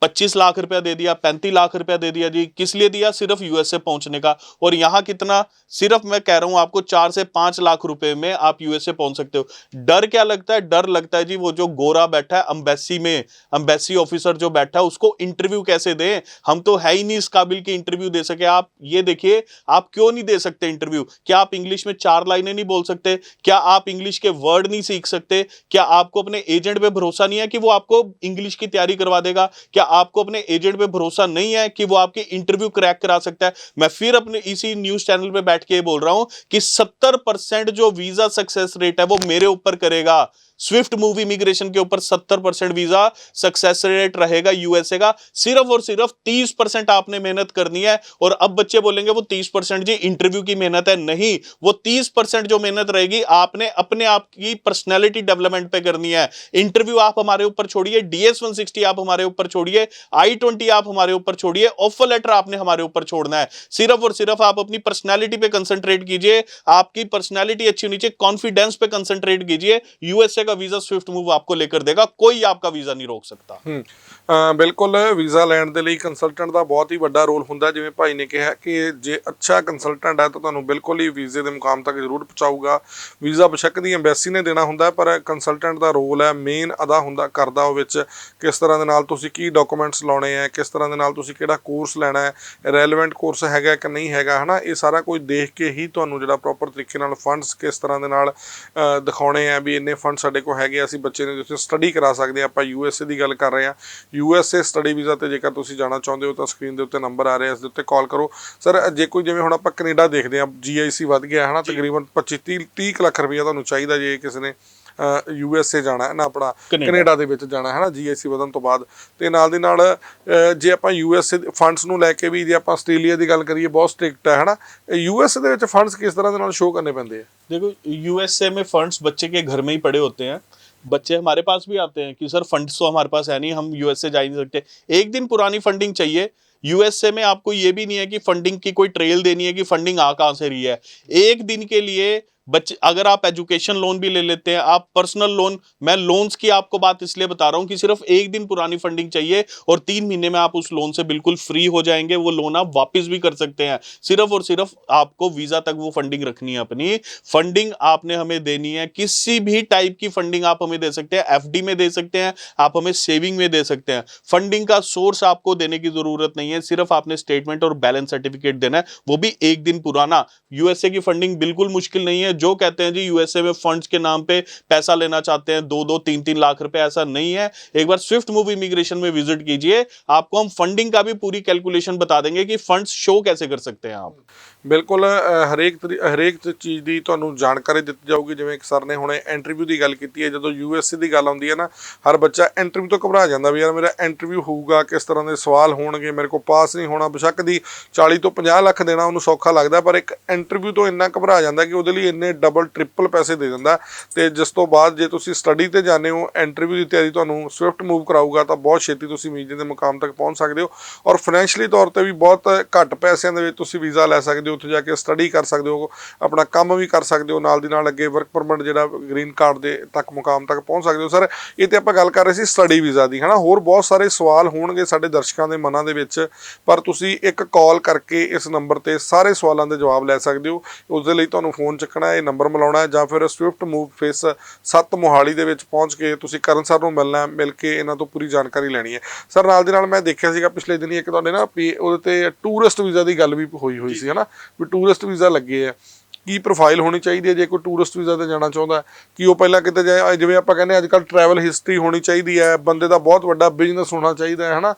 25 लाख रुपया दे दिया, 35 लाख रुपया दे दिया जी, किस लिए दिया, सिर्फ USA पहुंचने का। और यहां कितना, सिर्फ मैं कह रहा हूं आपको 4 से 5 लाख रुपए में आप USA पहुंच सकते हो। डर क्या लगता है, डर लगता है जी वो जो गोरा बैठा है एम्बेसी में, एम्बेसी ऑफिसर जो बैठा है, उसको इंटरव्यू कैसे दें, हम तो है ही नहीं इस काबिल की इंटरव्यू दे सके। आप ये देखिए, आप क्यों नहीं दे सकते इंटरव्यू? क्या आप इंग्लिश में 4 लाइनें नहीं बोल सकते? क्या आप इंग्लिश के वर्ड नहीं सीख सकते? क्या आपको अपने एजेंट पे भरोसा नहीं है कि वो आपको इंग्लिश की तैयारी करवा देगा? क्या आपको अपने एजेंट पे भरोसा नहीं है कि वो आपके इंटरव्यू क्रैक करा सकता है? मैं फिर अपने इसी न्यूज चैनल पे बैठ के बोल रहा हूं कि 70% जो वीजा सक्सेस रेट है वो मेरे ऊपर करेगा। स्विफ्ट मूव इमिग्रेशन के ऊपर 70% वीजा सक्सेस रेट रहेगा USA का। सिर्फ और सिर्फ 30% आपने मेहनत करनी है। और अब बच्चे बोलेंगे वो 30% जी इंटरव्यू की मेहनत है। नहीं, वो 30% जो मेहनत रहेगी आपने अपने आप की पर्सनैलिटी डेवलपमेंट पे करनी है। इंटरव्यू आप हमारे ऊपर छोड़िए, DS 160 आप हमारे ऊपर छोड़िए, I-20 आप हमारे ऊपर छोड़िए, ऑफर लेटर आपने हमारे ऊपर छोड़ना है। सिर्फ और सिर्फ आप अपनी पर्सनैलिटी पे कंसंट्रेट कीजिए, आपकी पर्सनैलिटी अच्छी होनी चाहिए, कॉन्फिडेंस पे कंसंट्रेट कीजिए। USA का वीजा स्विफ्ट मूव आपको लेकर देगा, कोई आपका वीजा नहीं रोक सकता। ਬਿਲਕੁਲ, ਵੀਜ਼ਾ ਲੈਣ ਦੇ ਲਈ ਕੰਸਲਟੈਂਟ ਦਾ ਬਹੁਤ ਹੀ ਵੱਡਾ ਰੋਲ ਹੁੰਦਾ। ਜਿਵੇਂ ਭਾਈ ਨੇ ਕਿਹਾ ਕਿ ਜੇ ਅੱਛਾ ਕੰਸਲਟੈਂਟ ਹੈ ਤਾਂ ਤੁਹਾਨੂੰ ਬਿਲਕੁਲ ਹੀ ਵੀਜ਼ੇ ਦੇ ਮੁਕਾਮ ਤੱਕ ਜ਼ਰੂਰ ਪਹੁੰਚਾਊਗਾ। ਵੀਜ਼ਾ ਬੇਸ਼ੱਕ ਦੀ ਐਮਬੈਸੀ ਨੇ ਦੇਣਾ ਹੁੰਦਾ, ਪਰ ਕੰਸਲਟੈਂਟ ਦਾ ਰੋਲ ਹੈ ਮੇਨ ਅਦਾ ਹੁੰਦਾ ਕਰਦਾ ਉਹ ਵਿੱਚ, ਕਿਸ ਤਰ੍ਹਾਂ ਦੇ ਨਾਲ ਤੁਸੀਂ ਕੀ ਡਾਕੂਮੈਂਟਸ ਲਾਉਣੇ ਹੈ, ਕਿਸ ਤਰ੍ਹਾਂ ਦੇ ਨਾਲ ਤੁਸੀਂ ਕਿਹੜਾ ਕੋਰਸ ਲੈਣਾ ਹੈ, ਰੈਲੇਵੈਂਟ ਕੋਰਸ ਹੈਗਾ ਕਿ ਨਹੀਂ ਹੈਗਾ, ਹੈ ਨਾ। ਇਹ ਸਾਰਾ ਕੁਝ ਦੇਖ ਕੇ ਹੀ ਤੁਹਾਨੂੰ ਜਿਹੜਾ ਪ੍ਰੋਪਰ ਤਰੀਕੇ ਨਾਲ ਫੰਡਸ ਕਿਸ ਤਰ੍ਹਾਂ ਦੇ ਨਾਲ ਦਿਖਾਉਣੇ ਆ ਵੀ ਇੰਨੇ ਫੰਡ ਸਾਡੇ ਕੋਲ ਹੈਗੇ, ਅਸੀਂ ਬੱਚੇ ਨੂੰ ਜਿੱਥੇ ਸਟੱਡੀ ਕਰਾ ਸਕਦੇ ਹਾਂ। ਆਪਾਂ USA ਦੀ ਗੱਲ ਕਰ ਰਹੇ ਹਾਂ। USA ਸਟੱਡੀ ਵੀਜ਼ਾ ਤੇ ਜੇਕਰ ਤੁਸੀਂ ਜਾਣਾ ਚਾਹੁੰਦੇ ਹੋ ਤਾਂ ਸਕਰੀਨ ਦੇ ਉੱਤੇ ਨੰਬਰ ਆ ਰਿਹਾ, ਇਸ ਦੇ ਉੱਤੇ ਕਾਲ ਕਰੋ। ਸਰ, ਜੇ ਕੋਈ ਜਿਵੇਂ ਹੁਣ ਆਪਾਂ ਕੈਨੇਡਾ ਦੇਖਦੇ ਹਾਂ, GIC ਵੱਧ ਗਿਆ ਹੈ ਨਾ, ਤਕਰੀਬਨ 25-30 ਲੱਖ ਰੁਪਈਆ ਤੁਹਾਨੂੰ ਚਾਹੀਦਾ ਜੇ ਕਿਸੇ ਨੇ USA ਜਾਣਾ ਹੈ ਨਾ, ਆਪਣਾ ਕੈਨੇਡਾ ਦੇ ਵਿੱਚ ਜਾਣਾ ਹੈ ਨਾ, GIC ਵਧਣ ਤੋਂ ਬਾਅਦ। ਤੇ ਨਾਲ ਦੀ ਨਾਲ ਜੇ ਆਪਾਂ USA ਫੰਡਸ ਨੂੰ ਲੈ ਕੇ ਵੀ, ਜੇ ਆਪਾਂ ਆਸਟ੍ਰੇਲੀਆ ਦੀ ਗੱਲ ਕਰੀਏ, ਬਹੁਤ ਸਟ੍ਰਿਕਟ ਹੈ ਨਾ। USA ਦੇ ਵਿੱਚ ਫੰਡਸ ਕਿਸ ਤਰ੍ਹਾਂ ਦੇ ਨਾਲ ਸ਼ੋਅ ਕਰਨੇ ਪੈਂਦੇ ਆ? देखो, USA में फंड्स बच्चे के घर में ही पड़े होते हैं। बच्चे हमारे पास भी आते हैं कि सर फंड्स तो हमारे पास है नहीं, हम USA जा ही नहीं सकते। एक दिन पुरानी फंडिंग चाहिए। USA में आपको ये भी नहीं है कि फंडिंग की कोई ट्रेल देनी है कि फंडिंग आ कहाँ से रही है। एक दिन के लिए बच्चे, अगर आप एजुकेशन लोन भी ले लेते हैं, आप पर्सनल लोन, मैं लोन्स की आपको बात इसलिए बता रहा हूं कि सिर्फ एक दिन पुरानी फंडिंग चाहिए और 3 महीने में आप उस लोन से बिल्कुल फ्री हो जाएंगे। वो लोन आप वापस भी कर सकते हैं। सिर्फ और सिर्फ आपको वीजा तक वो फंडिंग रखनी है। अपनी फंडिंग आपने हमें देनी है, किसी भी टाइप की फंडिंग आप हमें दे सकते हैं। एफडी में दे सकते हैं, आप हमें सेविंग में दे सकते हैं। फंडिंग का सोर्स आपको देने की जरूरत नहीं है, सिर्फ आपने स्टेटमेंट और बैलेंस सर्टिफिकेट देना है, वो भी एक दिन पुराना। यूएसए की फंडिंग बिल्कुल मुश्किल नहीं है। जो कहते हैं जी यूएसए में फंड्स के नाम पे पैसा लेना चाहते हैं 2-2 3-3 लाख रुपए, ऐसा नहीं है। एक बार स्विफ्ट मूव इमिग्रेशन में विजिट कीजिए, आपको हम फंडिंग का भी पूरी कैलकुलेशन बता देंगे कि फंड्स शो कैसे कर सकते हैं आप। ਬਿਲਕੁਲ ਹਰੇਕ ਚੀਜ਼ ਦੀ ਤੁਹਾਨੂੰ ਜਾਣਕਾਰੀ ਦਿੱਤੀ ਜਾਊਗੀ। ਜਿਵੇਂ ਕਿ ਸਰ ਨੇ ਹੁਣੇ ਇੰਟਰਵਿਊ ਦੀ ਗੱਲ ਕੀਤੀ ਹੈ, ਜਦੋਂ ਯੂਐਸਏ ਦੀ ਗੱਲ ਆਉਂਦੀ ਹੈ ਨਾ, ਹਰ ਬੱਚਾ ਇੰਟਰਵਿਊ ਤੋਂ ਘਬਰਾ ਜਾਂਦਾ ਵੀ ਯਾਰ ਮੇਰਾ ਇੰਟਰਵਿਊ ਹੋਊਗਾ, ਕਿਸ ਤਰ੍ਹਾਂ ਦੇ ਸਵਾਲ ਹੋਣਗੇ, ਮੇਰੇ ਕੋਲ ਪਾਸ ਨਹੀਂ ਹੋਣਾ। ਬੇਸ਼ੱਕ ਦੀ 40 ਤੋਂ 50 ਲੱਖ ਦੇਣਾ ਉਹਨੂੰ ਸੌਖਾ ਲੱਗਦਾ, ਪਰ ਇੱਕ ਇੰਟਰਵਿਊ ਤੋਂ ਇੰਨਾ ਘਬਰਾ ਜਾਂਦਾ ਕਿ ਉਹਦੇ ਲਈ ਇੰਨੇ ਡਬਲ ਟ੍ਰਿਪਲ ਪੈਸੇ ਦੇ ਦਿੰਦਾ। ਤੇ ਜਿਸ ਤੋਂ ਬਾਅਦ ਜੇ ਤੁਸੀਂ ਸਟੱਡੀ ਤੇ ਜਾਂਦੇ ਹੋ, ਇੰਟਰਵਿਊ ਦੀ ਤਿਆਰੀ ਤੁਹਾਨੂੰ ਸਵਿਫਟ ਮੂਵ ਕਰਾਊਗਾ ਤਾਂ ਬਹੁਤ ਛੇਤੀ ਤੁਸੀਂ ਵੀਜ਼ੇ ਦੇ ਮੁਕਾਮ ਤੱਕ ਪਹੁੰਚ ਸਕਦੇ ਹੋ। ਔਰ ਫਾਈਨੈਂਸ਼ੀਅਲੀ ਤੌਰ ਤੇ ਵੀ ਬਹੁਤ ਘੱਟ ਪੈਸਿਆਂ ਦੇ ਵਿੱਚ ਤੁਸੀਂ ਵੀਜ਼ਾ ਲੈ ਸਕਦੇ ਹੋ, ਉੱਥੇ ਜਾ ਕੇ ਸਟੱਡੀ ਕਰ ਸਕਦੇ ਹੋ, ਆਪਣਾ ਕੰਮ ਵੀ ਕਰ ਸਕਦੇ ਹੋ, ਨਾਲ ਦੀ ਨਾਲ ਅੱਗੇ ਵਰਕ ਪਰਮਿਟ ਜਿਹੜਾ ਗ੍ਰੀਨ ਕਾਰਡ ਦੇ ਤੱਕ ਮੁਕਾਮ ਤੱਕ ਪਹੁੰਚ ਸਕਦੇ ਹੋ। ਸਰ ਇਹ ਤੇ ਆਪਾਂ ਗੱਲ ਕਰ ਰਹੇ ਸੀ ਸਟੱਡੀ ਵੀਜ਼ਾ ਦੀ, ਹੈ ਨਾ। ਹੋਰ ਬਹੁਤ ਸਾਰੇ ਸਵਾਲ ਹੋਣਗੇ ਸਾਡੇ ਦਰਸ਼ਕਾਂ ਦੇ ਮਨਾਂ ਦੇ ਵਿੱਚ, ਪਰ ਤੁਸੀਂ ਇੱਕ ਕਾਲ ਕਰਕੇ ਇਸ ਨੰਬਰ ਤੇ ਸਾਰੇ ਸਵਾਲਾਂ ਦੇ ਜਵਾਬ ਲੈ ਸਕਦੇ ਹੋ। ਉਸ ਦੇ ਲਈ ਤੁਹਾਨੂੰ ਫੋਨ ਚੱਕਣਾ ਹੈ, ਇਹ ਨੰਬਰ ਮਿਲਾਉਣਾ, ਜਾਂ ਫਿਰ ਸਵਿਫਟ ਮੂਵ ਫੇਸ 7 ਮੋਹਾਲੀ ਦੇ ਵਿੱਚ ਪਹੁੰਚ ਕੇ ਤੁਸੀਂ ਕਰਨ ਸਰ ਨੂੰ ਮਿਲਣਾ, ਮਿਲ ਕੇ ਇਹਨਾਂ ਤੋਂ ਪੂਰੀ ਜਾਣਕਾਰੀ ਲੈਣੀ ਹੈ। ਸਰ ਨਾਲ ਦੇ ਨਾਲ ਮੈਂ ਦੇਖਿਆ ਸੀਗਾ ਪਿਛਲੇ ਦਿਨੀ ਇੱਕ ਤੁਹਾਡੇ ਨਾ ਉਹਦੇ ਤੇ ਟੂਰਿਸਟ ਵੀਜ਼ਾ ਦੀ ਗੱਲ ਵੀ ਹੋਈ ਸੀ, ਹੈ ਨਾ, ਵੀ ਟੂਰਿਸਟ ਵੀਜ਼ਾ ਲੱਗੇ ਆ, ਕੀ ਪ੍ਰੋਫਾਈਲ ਹੋਣੀ ਚਾਹੀਦੀ ਹੈ ਜੇ ਕੋਈ ਟੂਰਿਸਟ ਵੀਜ਼ਾ ਤੇ ਜਾਣਾ ਚਾਹੁੰਦਾ, ਕਿ ਉਹ ਪਹਿਲਾਂ ਕਿਤੇ ਜਾਏ, ਜਿਵੇਂ ਆਪਾਂ ਕਹਿੰਦੇ ਅੱਜ ਕੱਲ੍ਹ ਟਰੈਵਲ ਹਿਸਟਰੀ ਹੋਣੀ ਚਾਹੀਦੀ ਹੈ, ਬੰਦੇ ਦਾ ਬਹੁਤ ਵੱਡਾ ਬਿਜ਼ਨਸ ਹੋਣਾ ਚਾਹੀਦਾ ਹੈ ਨਾ।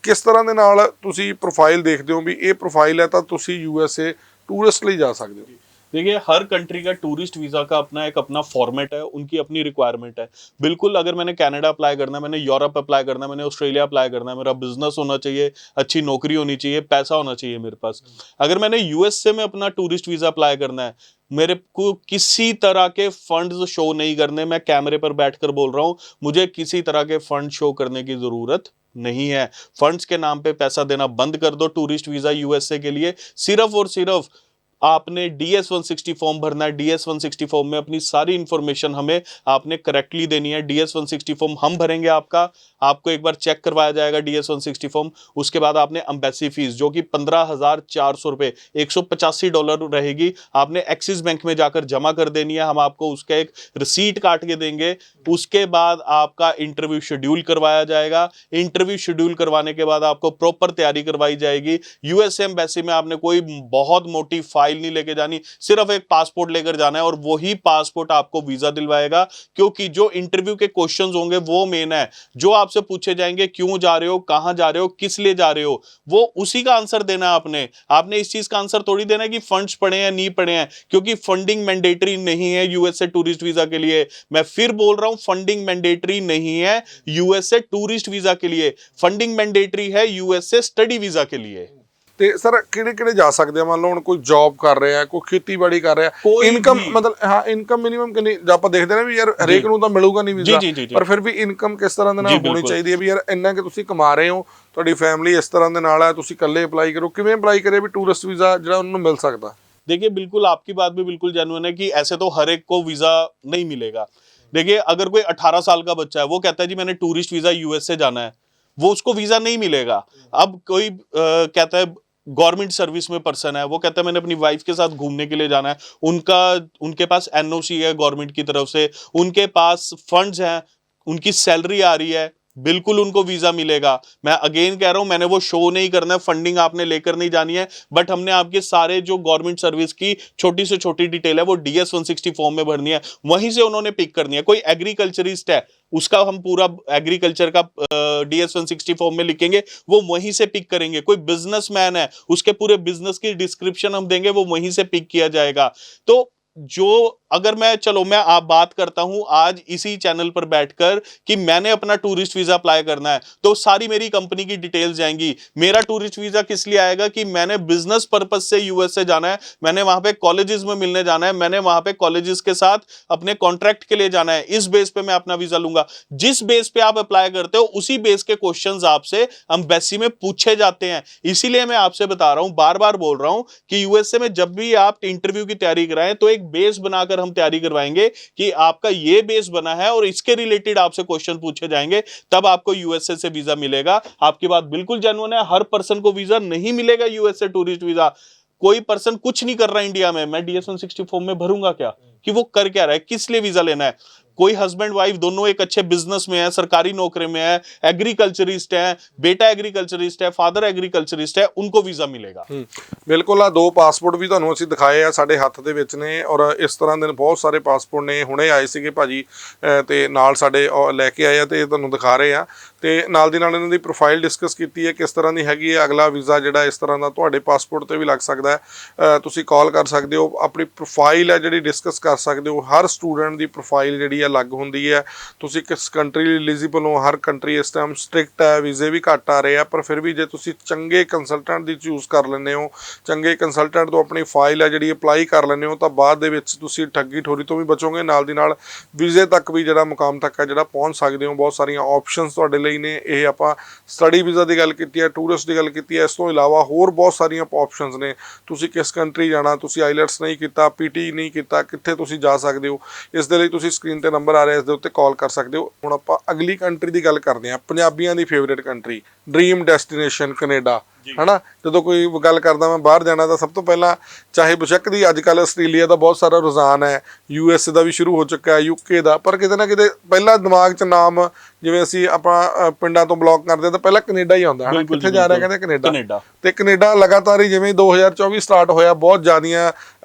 ਕਿਸ ਤਰ੍ਹਾਂ ਦੇ ਨਾਲ ਤੁਸੀਂ ਪ੍ਰੋਫਾਈਲ ਦੇਖਦੇ ਹੋ ਵੀ ਇਹ ਪ੍ਰੋਫਾਈਲ ਹੈ ਤਾਂ ਤੁਸੀਂ ਯੂਐਸਏ ਟੂਰਿਸਟ ਲਈ ਜਾ ਸਕਦੇ ਹੋ? देखिए, हर कंट्री का टूरिस्ट वीज़ा का अपना फॉर्मेट है, उनकी अपनी रिक्वायरमेंट है। बिल्कुल, अगर मैंने कनाडा अप्लाई करना है, मैंने यूरोप अप्लाई करना है, मैंने ऑस्ट्रेलिया अप्लाई करना है, मेरा बिजनेस होना चाहिए, अच्छी नौकरी होनी चाहिए, पैसा होना चाहिए मेरे पास। अगर मैंने यूएसए में अपना टूरिस्ट वीज़ा अप्लाई करना है, मेरे को किसी तरह के फंड्स शो नहीं करने, मैं कैमरे पर बैठकर बोल रहा हूँ, मुझे किसी तरह के फंड शो करने की ज़रूरत नहीं है। फंड्स के नाम पे पैसा देना बंद कर दो टूरिस्ट वीज़ा यूएसए के लिए। सिर्फ और सिर्फ आपने DS-160 फॉर्म भरना है। DS-160 फॉर्म में अपनी सारी इंफॉर्मेशन हमें आपने करेक्टली देनी है। DS-160 फॉर्म हम भरेंगे, आपको एक बार चेक करवाया जाएगा DS-160 फॉर्म। उसके बाद आपने एम्बेसी फीस जो कि 15,400 रुपये, $185 रहेगी, आपने एक्सिस बैंक में जाकर जमा कर देनी है। हम आपको उसका एक रिसीट काट के देंगे। उसके बाद आपका इंटरव्यू शेड्यूल करवाया जाएगा। इंटरव्यू शेड्यूल करवाने के बाद आपको प्रॉपर तैयारी करवाई जाएगी। यूएस एम्बेसी में आपने कोई बहुत मोटी फाइल नहीं लेके जानी, सिर्फ एक पासपोर्ट लेकर जाना है और वही पासपोर्ट आपको वीजा दिलवाएगा। क्योंकि जो इंटरव्यू के क्वेश्चंस होंगे वो मेन है। जो आपसे पूछे जाएंगे, क्यों जा रहे हो, कहां जा रहे हो, किस लिए जा रहे हो, वो उसी का आंसर देना है आपने इस चीज का आंसर थोड़ी देना है कि फंड्स पड़े हैं नहीं पड़े हैं, क्योंकि फंडिंग मैंडेटरी नहीं है यूएसए टूरिस्ट वीजा के लिए। मैं फिर बोल रहा हूं, फंडिंग मैंडेटरी नहीं है यूएसए टूरिस्ट वीजा के लिए, फंडिंग मैंडेटरी है यूएसए स्टडी वीजा के लिए। ਤੇ ਸਰ ਕਿਹੜੇ ਜਾ ਸਕਦੇ ਆ? ਮੰਨ ਲਓ ਹੁਣ ਕੋਈ ਜੌਬ ਕਰ ਰਿਹਾ, ਕੋਈ ਖੇਤੀਬਾੜੀ ਕਰ ਰਿਹਾ, ਇਨਕਮ ਮਤਲਬ ਹਾਂ ਇਨਕਮ ਮਿਨੀਮਮ ਕਿੰਨੀ, ਜਾਂ ਆਪਾਂ ਦੇਖਦੇ ਨੇ ਵੀ ਯਾਰ ਹਰੇਕ ਨੂੰ ਤਾਂ ਮਿਲੂਗਾ ਨਹੀਂ ਵੀਜ਼ਾ, ਪਰ ਫਿਰ ਵੀ ਇਨਕਮ ਕਿਸ ਤਰ੍ਹਾਂ ਦੇ ਨਾਲ ਹੋਣੀ ਚਾਹੀਦੀ ਹੈ ਵੀ ਯਾਰ ਇੰਨਾ ਕਿ ਤੁਸੀਂ ਕਮਾ ਰਹੇ ਹੋ, ਤੁਹਾਡੀ ਫੈਮਿਲੀ ਇਸ ਤਰ੍ਹਾਂ ਦੇ ਨਾਲ ਹੈ, ਤੁਸੀਂ ਇਕੱਲੇ ਅਪਲਾਈ ਕਰੋ, ਕਿਵੇਂ ਅਪਲਾਈ ਕਰੇ ਵੀ ਟੂਰਿਸਟ ਵੀਜ਼ਾ ਜਿਹੜਾ ਉਹਨਾਂ ਨੂੰ ਮਿਲ ਸਕਦਾ? देखिए, बिल्कुल आपकी बात भी बिल्कुल जेन्युइन है कि ऐसे तो हर एक को वीजा नहीं मिलेगा। देखिए, अगर कोई 18 साल का बच्चा है, वो कहता है जी मैंने टूरिस्ट वीजा यूएस से जाना है, वो उसको वीजा नहीं मिलेगा। अब कोई कहता है गवर्नमेंट सर्विस में पर्सन है, वो कहता है मैंने अपनी वाइफ के साथ घूमने के लिए जाना है, उनके पास एनओसी है गवर्नमेंट की तरफ से, उनके पास फंड्स हैं, उनकी सैलरी आ रही है, बिल्कुल उनको वीजा मिलेगा। मैं अगेन कह रहा हूं, मैंने वो शो नहीं करना है, फंडिंग आपने लेकर नहीं जानी है, बट हमने आपके सारे जो गवर्नमेंट सर्विस की छोटी से छोटी डिटेल है वो DS-160 फॉर्म में भरनी है, वहीं से उन्होंने पिक करनी है। कोई एग्रीकल्चरिस्ट है, उसका हम पूरा एग्रीकल्चर का DS-160 फॉर्म में लिखेंगे, वो वहीं से पिक करेंगे। कोई बिजनेसमैन है, उसके पूरे बिजनेस की डिस्क्रिप्शन हम देंगे, वो वहीं से पिक किया जाएगा। तो जो अगर मैं चलो मैं आप बात करता हूं आज इसी चैनल पर बैठकर कि मैंने अपना टूरिस्ट वीजा अप्लाई करना है, तो सारी मेरी कंपनी की डिटेल्स जाएंगी। मेरा टूरिस्ट वीजा किस लिए आएगा कि मैंने बिजनेस पर्पज से यूएस से जाना है, मैंने वहां पे कॉलेजेस में मिलने जाना है, मैंने वहां पे कॉलेजेस के साथ अपने कॉन्ट्रैक्ट के लिए जाना है, इस बेस पे मैं अपना वीजा लूंगा। जिस बेस पे आप अप्लाई करते हो उसी बेस के क्वेश्चंस आपसे एम्बेसी में पूछे जाते हैं। इसीलिए मैं आपसे बता रहा हूं, बार बार बोल रहा हूं कि यूएसए में जब भी आप इंटरव्यू की तैयारी कराएं तो एक बेस बनाकर हम तैयारी करवाएंगे कि आपका ये बेस बना है और इसके रिलेटेड आपसे क्वेश्चन पूछे जाएंगे, तब आपको यूएसए से वीजा मिलेगा। आपकी बात बिल्कुल जेन्युइन है, हर पर्सन को वीजा नहीं मिलेगा यूएसए टूरिस्ट वीजा। कोई पर्सन कुछ नहीं कर रहा इंडिया में, मैं DS 160 फॉर्म में भरूंगा क्या कि वो कर क्या रहा है, किस लिए वीजा लेना है। कोई हस्बैंड वाइफ दोनों एक अच्छे बिजनेस में है, सरकारी नौकरी में है, एग्रीकल्चरिस्ट है, बेटा एग्रीकल्चरिस्ट है, फादर एग्रीकल्चरिस्ट है, उनको वीजा मिलेगा। ਬਿਲਕੁਲ ਆ ਦੋ ਪਾਸਪੋਰਟ ਵੀ ਤੁਹਾਨੂੰ ਅਸੀਂ ਦਿਖਾਏ ਆ ਸਾਡੇ ਹੱਥ ਦੇ ਵਿੱਚ ਨੇ ਔਰ ਇਸ ਤਰ੍ਹਾਂ ਦੇ ਬਹੁਤ ਸਾਰੇ ਪਾਸਪੋਰਟ ਨੇ ਹੁਣੇ ਆਏ ਸੀਗੇ ਭਾਜੀ ਤੇ ਨਾਲ ਸਾਡੇ ਲੈ ਕੇ ਆਏ ਆ ਤੇ ਇਹ ਤੁਹਾਨੂੰ ਦਿਖਾ ਰਹੇ ਆ ਤੇ ਨਾਲ ਦੀ ਨਾਲ ਇਹਨਾਂ ਦੀ ਪ੍ਰੋਫਾਈਲ ਡਿਸਕਸ ਕੀਤੀ ਹੈ ਕਿਸ ਤਰ੍ਹਾਂ ਦੀ ਹੈਗੀ ਹੈ। ਅਗਲਾ ਵੀਜ਼ਾ ਜਿਹੜਾ ਇਸ ਤਰ੍ਹਾਂ ਦਾ ਤੁਹਾਡੇ ਪਾਸਪੋਰਟ ਤੇ ਵੀ ਲੱਗ ਸਕਦਾ ਹੈ। ਤੁਸੀਂ ਕਾਲ ਕਰ ਸਕਦੇ ਹੋ, ਆਪਣੀ ਪ੍ਰੋਫਾਈਲ ਹੈ ਜਿਹੜੀ ਡਿਸਕਸ ਕਰ ਸਕਦੇ ਹੋ। ਹਰ ਸਟੂਡੈਂਟ ਦੀ ਪ੍ਰੋਫਾਈਲ ਜਿਹੜੀ ਹੈ ਅਲੱਗ ਹੁੰਦੀ ਹੈ। ਤੁਸੀਂ ਕਿਸ ਕੰਟਰੀ ਲਈ ਐਲੀਜੀਬਲ ਹੋ, ਹਰ ਕੰਟਰੀ ਇਸ ਟਾਈਮ ਸਟ੍ਰਿਕਟ ਹੈ, ਵੀਜ਼ੇ ਵੀ ਘੱਟ ਆ ਰਹੇ ਆ, ਪਰ ਫਿਰ ਵੀ ਜੇ ਤੁਸੀਂ ਚੰਗੇ ਕੰਸਲਟੈਂਟ ਦੀ ਚੂਜ਼ ਕਰ ਲੈਂਦੇ ਹੋ, ਚੰਗੇ ਕੰਸਲਟੈਂਟ ਤੋਂ ਆਪਣੀ ਫਾਈਲ ਹੈ ਜਿਹੜੀ ਅਪਲਾਈ ਕਰ ਲੈਂਦੇ ਹੋ, ਤਾਂ ਬਾਅਦ ਦੇ ਵਿੱਚ ਤੁਸੀਂ ਠੱਗੀ ਠੋਰੀ ਤੋਂ ਵੀ ਬਚੋਗੇ, ਨਾਲ ਦੀ ਨਾਲ ਵੀਜ਼ੇ ਤੱਕ ਵੀ ਜਿਹੜਾ ਮੁਕਾਮ ਤੱਕ ਹੈ ਜਿਹੜਾ ਪਹੁੰਚ ਸਕਦੇ ਹੋ। ਬਹੁਤ ਸਾਰੀਆਂ ਆਪਸ਼ਨਸ ਤੁਹਾਡੇ ਲਈ ਨੇ। ਇਹ ਆਪਾਂ ਸਟੱਡੀ ਵੀਜ਼ਾ ਦੀ ਗੱਲ ਕੀਤੀ ਹੈ, ਟੂਰਿਸਟ ਦੀ ਗੱਲ ਕੀਤੀ ਹੈ, ਇਸ ਤੋਂ ਇਲਾਵਾ ਹੋਰ ਬਹੁਤ ਸਾਰੀਆਂ ਆਪਸ਼ਨਸ ਨੇ। ਤੁਸੀਂ ਕਿਸ ਕੰਟਰੀ ਜਾਣਾ, ਤੁਸੀਂ ਆਈਲੈਟਸ ਨਹੀਂ ਕੀਤਾ, PT ਨਹੀਂ ਕੀਤਾ, ਕਿੱਥੇ ਤੁਸੀਂ ਜਾ ਸਕਦੇ ਹੋ, ਇਸ ਦੇ ਲਈ ਤੁਸੀਂ ਸਕਰੀਨ ਤੇ ਨੰਬਰ ਆ ਰਿਹਾ ਇਸ ਦੇ ਉੱਤੇ ਕਾਲ ਕਰ ਸਕਦੇ ਹੋ। ਹੁਣ ਆਪਾਂ ਅਗਲੀ ਕੰਟਰੀ ਦੀ ਗੱਲ ਕਰਦੇ ਹਾਂ, ਪੰਜਾਬੀਆਂ ਦੀ favourite country, dream destination Canada, है ना। ਜਦੋਂ ਕੋਈ ਗੱਲ ਕਰਦਾ ਮੈਂ ਬਾਹਰ ਜਾਣਾ ਤਾਂ ਸਭ ਤੋਂ ਪਹਿਲਾਂ ਚਾਹੇ ਬੇਸ਼ੱਕ ਦੀ ਅੱਜ ਕੱਲ੍ਹ ਆਸਟ੍ਰੇਲੀਆ ਦਾ ਬਹੁਤ ਸਾਰਾ ਰੁਝਾਨ ਹੈ, US ਦਾ ਵੀ ਸ਼ੁਰੂ ਹੋ ਚੁੱਕਾ ਹੈ, UK ਦਾ, ਪਰ ਕਿਤੇ ਨਾ ਕਿਤੇ ਪਹਿਲਾਂ ਦਿਮਾਗ 'ਚ ਨਾਮ ਜਿਵੇਂ ਅਸੀਂ ਆਪਾਂ ਪਿੰਡਾਂ ਤੋਂ ਬਲੌਗ ਕਰਦੇ ਤਾਂ ਪਹਿਲਾਂ ਕੈਨੇਡਾ ਹੀ ਆਉਂਦਾ ਹੈ। ਕਿੱਥੇ ਜਾ ਰਿਹਾ ਕਹਿੰਦੇ ਕੈਨੇਡਾ। ਤੇ ਕੈਨੇਡਾ ਲਗਾਤਾਰ ਹੀ ਜਿਵੇਂ 2024 ਸਟਾਰਟ ਹੋਇਆ ਬਹੁਤ ਜ਼ਿਆਦੀਆਂ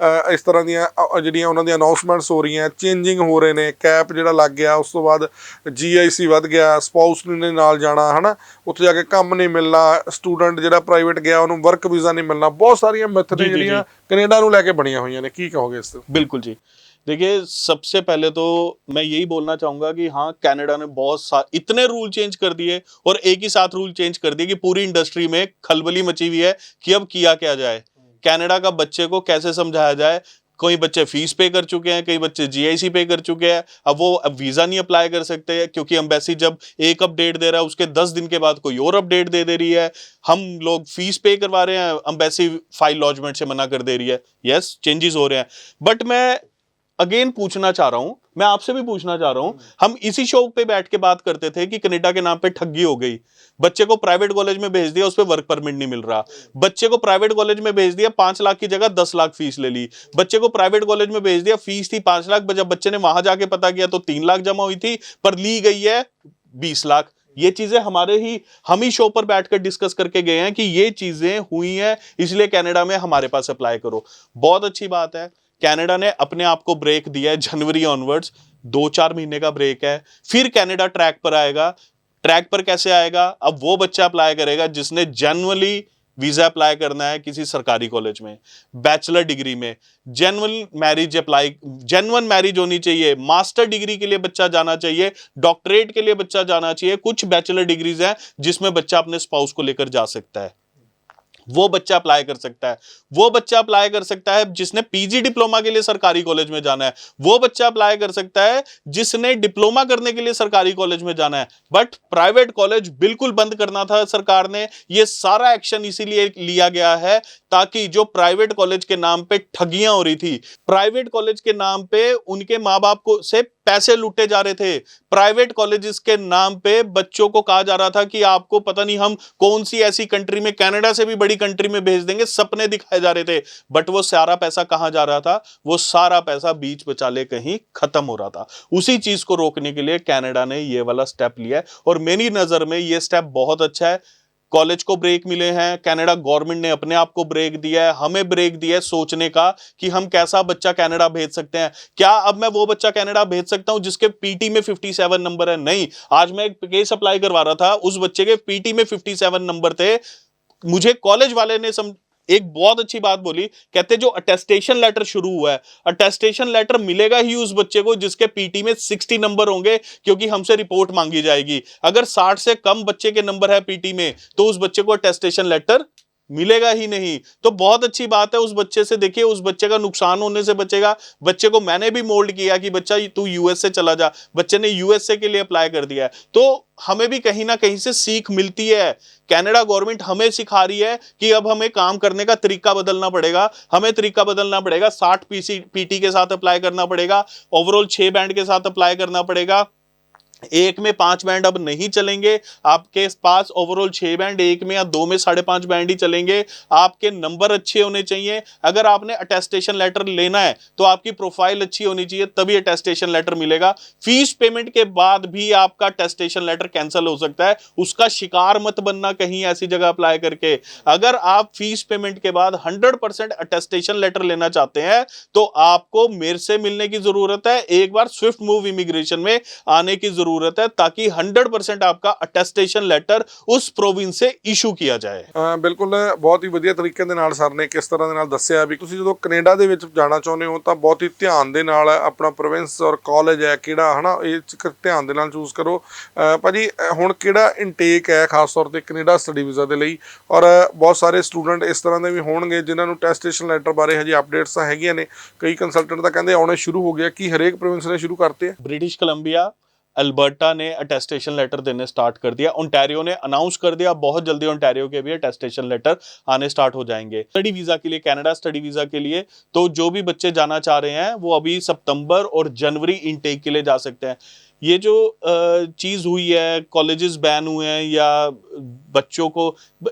ਇਸ ਤਰ੍ਹਾਂ ਦੀਆਂ ਜਿਹੜੀਆਂ ਉਹਨਾਂ ਦੀਆਂ ਅਨਾਊਂਸਮੈਂਟਸ ਹੋ ਰਹੀਆਂ, ਚੇਂਜਿੰਗ ਹੋ ਰਹੇ ਨੇ। ਕੈਪ ਜਿਹੜਾ ਲੱਗ ਗਿਆ, ਉਸ ਤੋਂ ਬਾਅਦ GIC ਵੱਧ ਗਿਆ, ਸਪਾਊਸ ਨੇ ਨਾਲ ਜਾਣਾ ਹੈ ਨਾ, ਉੱਥੇ ਜਾ ਕੇ ਕੰਮ ਨਹੀਂ ਮਿਲਣਾ, ਸਟੂਡੈਂਟ ਜਿਹੜਾ प्राइवेट गया उन्होंने वर्क वीजा नहीं मिलना, बहुत सारी मिथ ने ਜਿਹੜੀਆਂ कनेडा ਨੂੰ ਲੈ ਕੇ ਬਣੀਆਂ ਹੋਈਆਂ ਨੇ। ਕੀ ਕਹੋਗੇ ਇਸ ਤੇ? बिल्कुल जी, देखिए सबसे पहले तो मैं यही बोलना चाहूंगा कि हाँ, कनाडा ने इतने रूल चेंज कर दिए और एक ही साथ रूल चेंज कर दिए कि पूरी इंडस्ट्री में खलबली मची हुई है कि अब किया क्या जाए, कनाडा का बच्चे को कैसे समझाया जाए। कई बच्चे फीस पे कर चुके हैं, कई बच्चे GIC पे कर चुके हैं, अब वीज़ा नहीं अप्लाई कर सकते हैं क्योंकि एम्बेसी जब एक अपडेट दे रहा है उसके 10 दिन के बाद कोई और अपडेट दे रही है। हम लोग फीस पे करवा रहे हैं, एम्बेसी फाइल लॉजमेंट से मना कर दे रही है। यस, चेंजेस हो रहे हैं, बट मैं अगेन पूछना चाह रहा हूं, मैं आपसे भी पूछना चाह रहा हूं, हम इसी शो पे बैठ के बात करते थे कि कनाडा के नाम पे ठगी हो गई, बच्चे को प्राइवेट कॉलेज में भेज दिया, उस पर वर्क परमिट नहीं मिल रहा, बच्चे को प्राइवेट कॉलेज में भेज दिया, 5 लाख की जगह 10 लाख फीस ले ली, बच्चे को प्राइवेट कॉलेज में भेज दिया, फीस थी 5 लाख, जब बच्चे ने वहां जाके पता किया तो 3 लाख जमा हुई थी, पर ली गई है 20 लाख। ये चीजें हम ही शो पर बैठकर डिस्कस करके गए हैं कि ये चीजें हुई हैं, इसलिए कनाडा में हमारे पास अप्लाई करो। बहुत अच्छी बात है, कनाडा ने अपने आप को ब्रेक दिया है, जनवरी ऑनवर्ड्स 2-4 महीने का ब्रेक है, फिर कनाडा ट्रैक पर आएगा। ट्रैक पर कैसे आएगा? अब वो बच्चा अप्लाई करेगा जिसने जेन्युइनली वीजा अप्लाई करना है किसी सरकारी कॉलेज में, बैचलर डिग्री में, जेन्युइन मैरिज होनी चाहिए, मास्टर डिग्री के लिए बच्चा जाना चाहिए, डॉक्टरेट के लिए बच्चा जाना चाहिए। कुछ बैचलर डिग्रीज हैं जिसमें बच्चा अपने स्पाउस को लेकर जा सकता है, वो बच्चा अप्लाई कर सकता है। वो बच्चा अप्लाई कर सकता है जिसने PG डिप्लोमा के लिए सरकारी कॉलेज में जाना है, वो बच्चा अप्लाई कर सकता है जिसने डिप्लोमा करने के लिए सरकारी कॉलेज में जाना है। बट प्राइवेट कॉलेज बिल्कुल बंद करना था सरकार ने। ये सारा एक्शन इसीलिए लिया गया है ताकि जो प्राइवेट कॉलेज के नाम पे ठगियां हो रही थी, प्राइवेट कॉलेज के नाम पे उनके माँ बाप को से पैसे लूटे जा रहे थे, प्राइवेट कॉलेजेस के नाम पे बच्चों को कहा जा रहा था कि आपको पता नहीं हम कौन सी ऐसी कंट्री में, कनाडा से भी बड़ी कंट्री में भेज देंगे, सपने दिखाए जा रहे थे। बट वो सारा पैसा कहां जा रहा था? वो सारा पैसा बीच बचाले कहीं खत्म हो रहा था। उसी चीज को रोकने के लिए कनाडा ने ये वाला स्टेप लिया है और मेरी नजर में ये स्टेप बहुत अच्छा है। कॉलेज को ब्रेक मिले हैं, कनाडा गवर्नमेंट ने अपने आप को ब्रेक दिया है, हमें ब्रेक दिया है सोचने का कि हम कैसा बच्चा कनाडा भेज सकते हैं। क्या अब मैं वो बच्चा कनाडा भेज सकता हूं जिसके PT में 57 नंबर है? नहीं। आज मैं एक केस अप्लाई करवा रहा था, उस बच्चे के PT में 57 नंबर थे, मुझे कॉलेज वाले ने एक बहुत अच्छी बात बोली, कहते जो अटेस्टेशन लेटर शुरू हुआ है, अटेस्टेशन लेटर मिलेगा ही उस बच्चे को जिसके पीटी में 60 नंबर होंगे, क्योंकि हमसे रिपोर्ट मांगी जाएगी। अगर 60 से कम बच्चे के नंबर है पीटी में तो उस बच्चे को अटेस्टेशन लेटर मिलेगा ही नहीं। तो बहुत अच्छी बात है, उस बच्चे से देखिए, उस बच्चे का नुकसान होने से बचेगा। बच्चे को मैंने भी मोल्ड किया कि बच्चा तू यूएसए चला जा, बच्चे ने यूएसए के लिए अप्लाई कर दिया है। तो हमें भी कहीं ना कहीं से सीख मिलती है। कनाडा गवर्नमेंट हमें सिखा रही है कि अब हमें काम करने का तरीका बदलना पड़ेगा, हमें तरीका बदलना पड़ेगा। 60 पीटी के साथ अप्लाई करना पड़ेगा, ओवरऑल 6 बैंड के साथ अप्लाई करना पड़ेगा। एक में 5 बैंड अब नहीं चलेंगे, आपके पास ओवरऑल 6 बैंड, एक में या 2 में 5.5 बैंड ही चलेंगे। आपके नंबर अच्छे होने चाहिए। अगर आपने अटेस्टेशन लेटर लेना है तो आपकी प्रोफाइल अच्छी होनी चाहिए, तभी अटेस्टेशन लेटर मिलेगा। फीस पेमेंट के बाद भी आपका अटेस्टेशन लेटर कैंसिल हो सकता है, उसका शिकार मत बनना कहीं ऐसी जगह अप्लाई करके। अगर आप फीस पेमेंट के बाद 100% अटेस्टेशन लेटर लेना चाहते हैं तो आपको मेरे से मिलने की जरूरत है, एक बार स्विफ्ट मूव इमिग्रेशन में आने की जरूरत है, ताकि 100% आपका अटेस्टेशन लेटर उस प्रोविंस से इशू किया जाए। ਬਿਲਕੁਲ ਬਹੁਤ ਹੀ ਵਧੀਆ ਤਰੀਕੇ ਦੇ ਨਾਲ ਸਰ ਨੇ ਕਿਸ ਤਰ੍ਹਾਂ ਦੇ ਨਾਲ ਦੱਸਿਆ ਵੀ ਤੁਸੀਂ ਜਦੋਂ ਕੈਨੇਡਾ ਦੇ ਵਿੱਚ ਜਾਣਾ ਚਾਹੁੰਦੇ ਹੋ ਤਾਂ ਬਹੁਤ ਹੀ ਧਿਆਨ ਦੇ ਨਾਲ ਆਪਣਾ ਪ੍ਰੋਵਿੰਸ ਔਰ ਕਾਲਜ ਹੈ ਕਿਹੜਾ ਹਨਾ, ਇਹ 'ਚ ਧਿਆਨ ਦੇ ਨਾਲ ਚੂਜ਼ ਕਰੋ। ਭਾਜੀ ਹੁਣ ਕਿਹੜਾ ਇਨਟੇਕ ਹੈ ਖਾਸ ਤੌਰ ਤੇ ਕੈਨੇਡਾ ਸਟੱਡੀ ਵੀਜ਼ਾ ਦੇ ਲਈ, ਔਰ ਬਹੁਤ ਸਾਰੇ ਸਟੂਡੈਂਟ ਇਸ ਤਰ੍ਹਾਂ ਦੇ ਵੀ ਹੋਣਗੇ ਜਿਨ੍ਹਾਂ ਨੂੰ ਅਟੈਸਟੇਸ਼ਨ ਲੈਟਰ ਬਾਰੇ ਹਜੇ ਅਪਡੇਟਸ ਤਾਂ ਹੈਗੀਆਂ ਨੇ, ਕਈ ਕੰਸਲਟੈਂਟ ਤਾਂ ਕਹਿੰਦੇ ਆਉਣੇ ਸ਼ੁਰੂ ਹੋ ਗਿਆ, ਕੀ ਹਰੇਕ ਪ੍ਰੋਵਿੰਸ ਨੇ ਸ਼ੁਰੂ ਕਰਤੇ? ब्रिटिश कोलंबिया, अल्बर्टा ने अटेस्टेशन लेटर देने स्टार्ट कर दिया। ओंटारियो ने अनाउंस कर दिया बहुत जल्दी ओंटारियो के भी अटेस्टेशन लेटर आने स्टार्ट हो जाएंगे। स्टडी वीजा के लिए, कनाडा स्टडी वीजा के लिए तो जो भी बच्चे जाना चाह रहे हैं वो अभी सितंबर और जनवरी इनटेक के लिए जा सकते हैं। ये जो चीज़ हुई है, कॉलेजेस बैन हुए हैं या बच्चों को,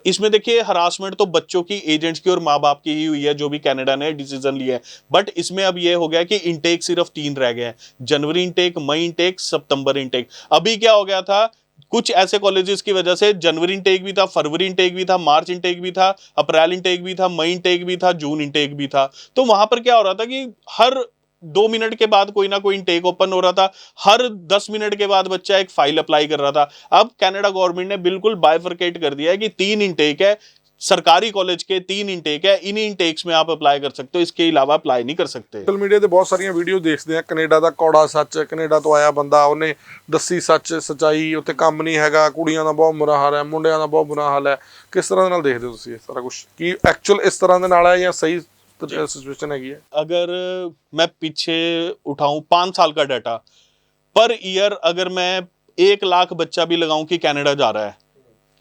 इसमें देखिए हरासमेंट तो बच्चों की, एजेंट्स की और माँ बाप की ही हुई है, जो भी कनाडा ने डिसीजन लिया है। बट इसमें अब ये हो गया कि इनटेक सिर्फ 3 रह गए हैं, जनवरी इनटेक, मई इनटेक, सितंबर इनटेक। अभी क्या हो गया था, कुछ ऐसे कॉलेजेस की वजह से जनवरी इनटेक भी था, फरवरी इनटेक भी था, मार्च इनटेक भी था, अप्रैल इनटेक भी था, मई इनटेक भी था, जून इनटेक भी था। तो वहां पर क्या हो रहा था कि हर 2 मिनट के बाद कोई ना कोई इनटेक ओपन हो रहा था, हर 10 मिनट के बाद बच्चा एक फाइल अप्लाई कर रहा था। अब कनाडा गवर्नमेंट ने बिल्कुल बाइफरकेट कर दिया है कि 3 इनटेक है, सरकारी कॉलेज के 3 इनटेक है, इन्हीं इनटेक्स में आप अप्लाई कर सकते हो, इसके अलावा अप्लाई नहीं कर सकते। ਸੋਸ਼ਲ ਮੀਡੀਆ ਤੇ ਬਹੁਤ ਸਾਰੀਆਂ ਵੀਡੀਓ ਦੇਖਦੇ ਆ, ਕੈਨੇਡਾ ਦਾ ਕੌੜਾ ਸੱਚ, ਕੈਨੇਡਾ ਤੋਂ ਆਇਆ ਬੰਦਾ ਉਹਨੇ ਦੱਸੀ ਸੱਚ ਸਚਾਈ, ਉੱਥੇ ਕੰਮ ਨਹੀਂ ਹੈਗਾ, ਕੁੜੀਆਂ ਦਾ ਬਹੁਤ ਬੁਰਾ ਹਾਲ ਹੈ, ਮੁੰਡਿਆਂ ਦਾ ਬਹੁਤ ਬੁਰਾ ਹਾਲ ਹੈ। ਕਿਸ ਤਰ੍ਹਾਂ ਦੇ ਨਾਲ ਦੇਖਦੇ ਹੋ ਤੁਸੀਂ ਇਹ ਸਾਰਾ ਕੁਝ, ਕੀ ਐਕਚੁਅਲ ਇਸ ਤਰ੍ਹਾਂ ਦੇ ਨਾਲ ਹੈ ਜਾਂ ਸਹੀ सिचुएशन हैगी है? अगर मैं पीछे उठाऊं 5 साल का डाटा, पर ईयर अगर मैं 1 लाख बच्चा भी लगाऊं कि कनाडा जा रहा है,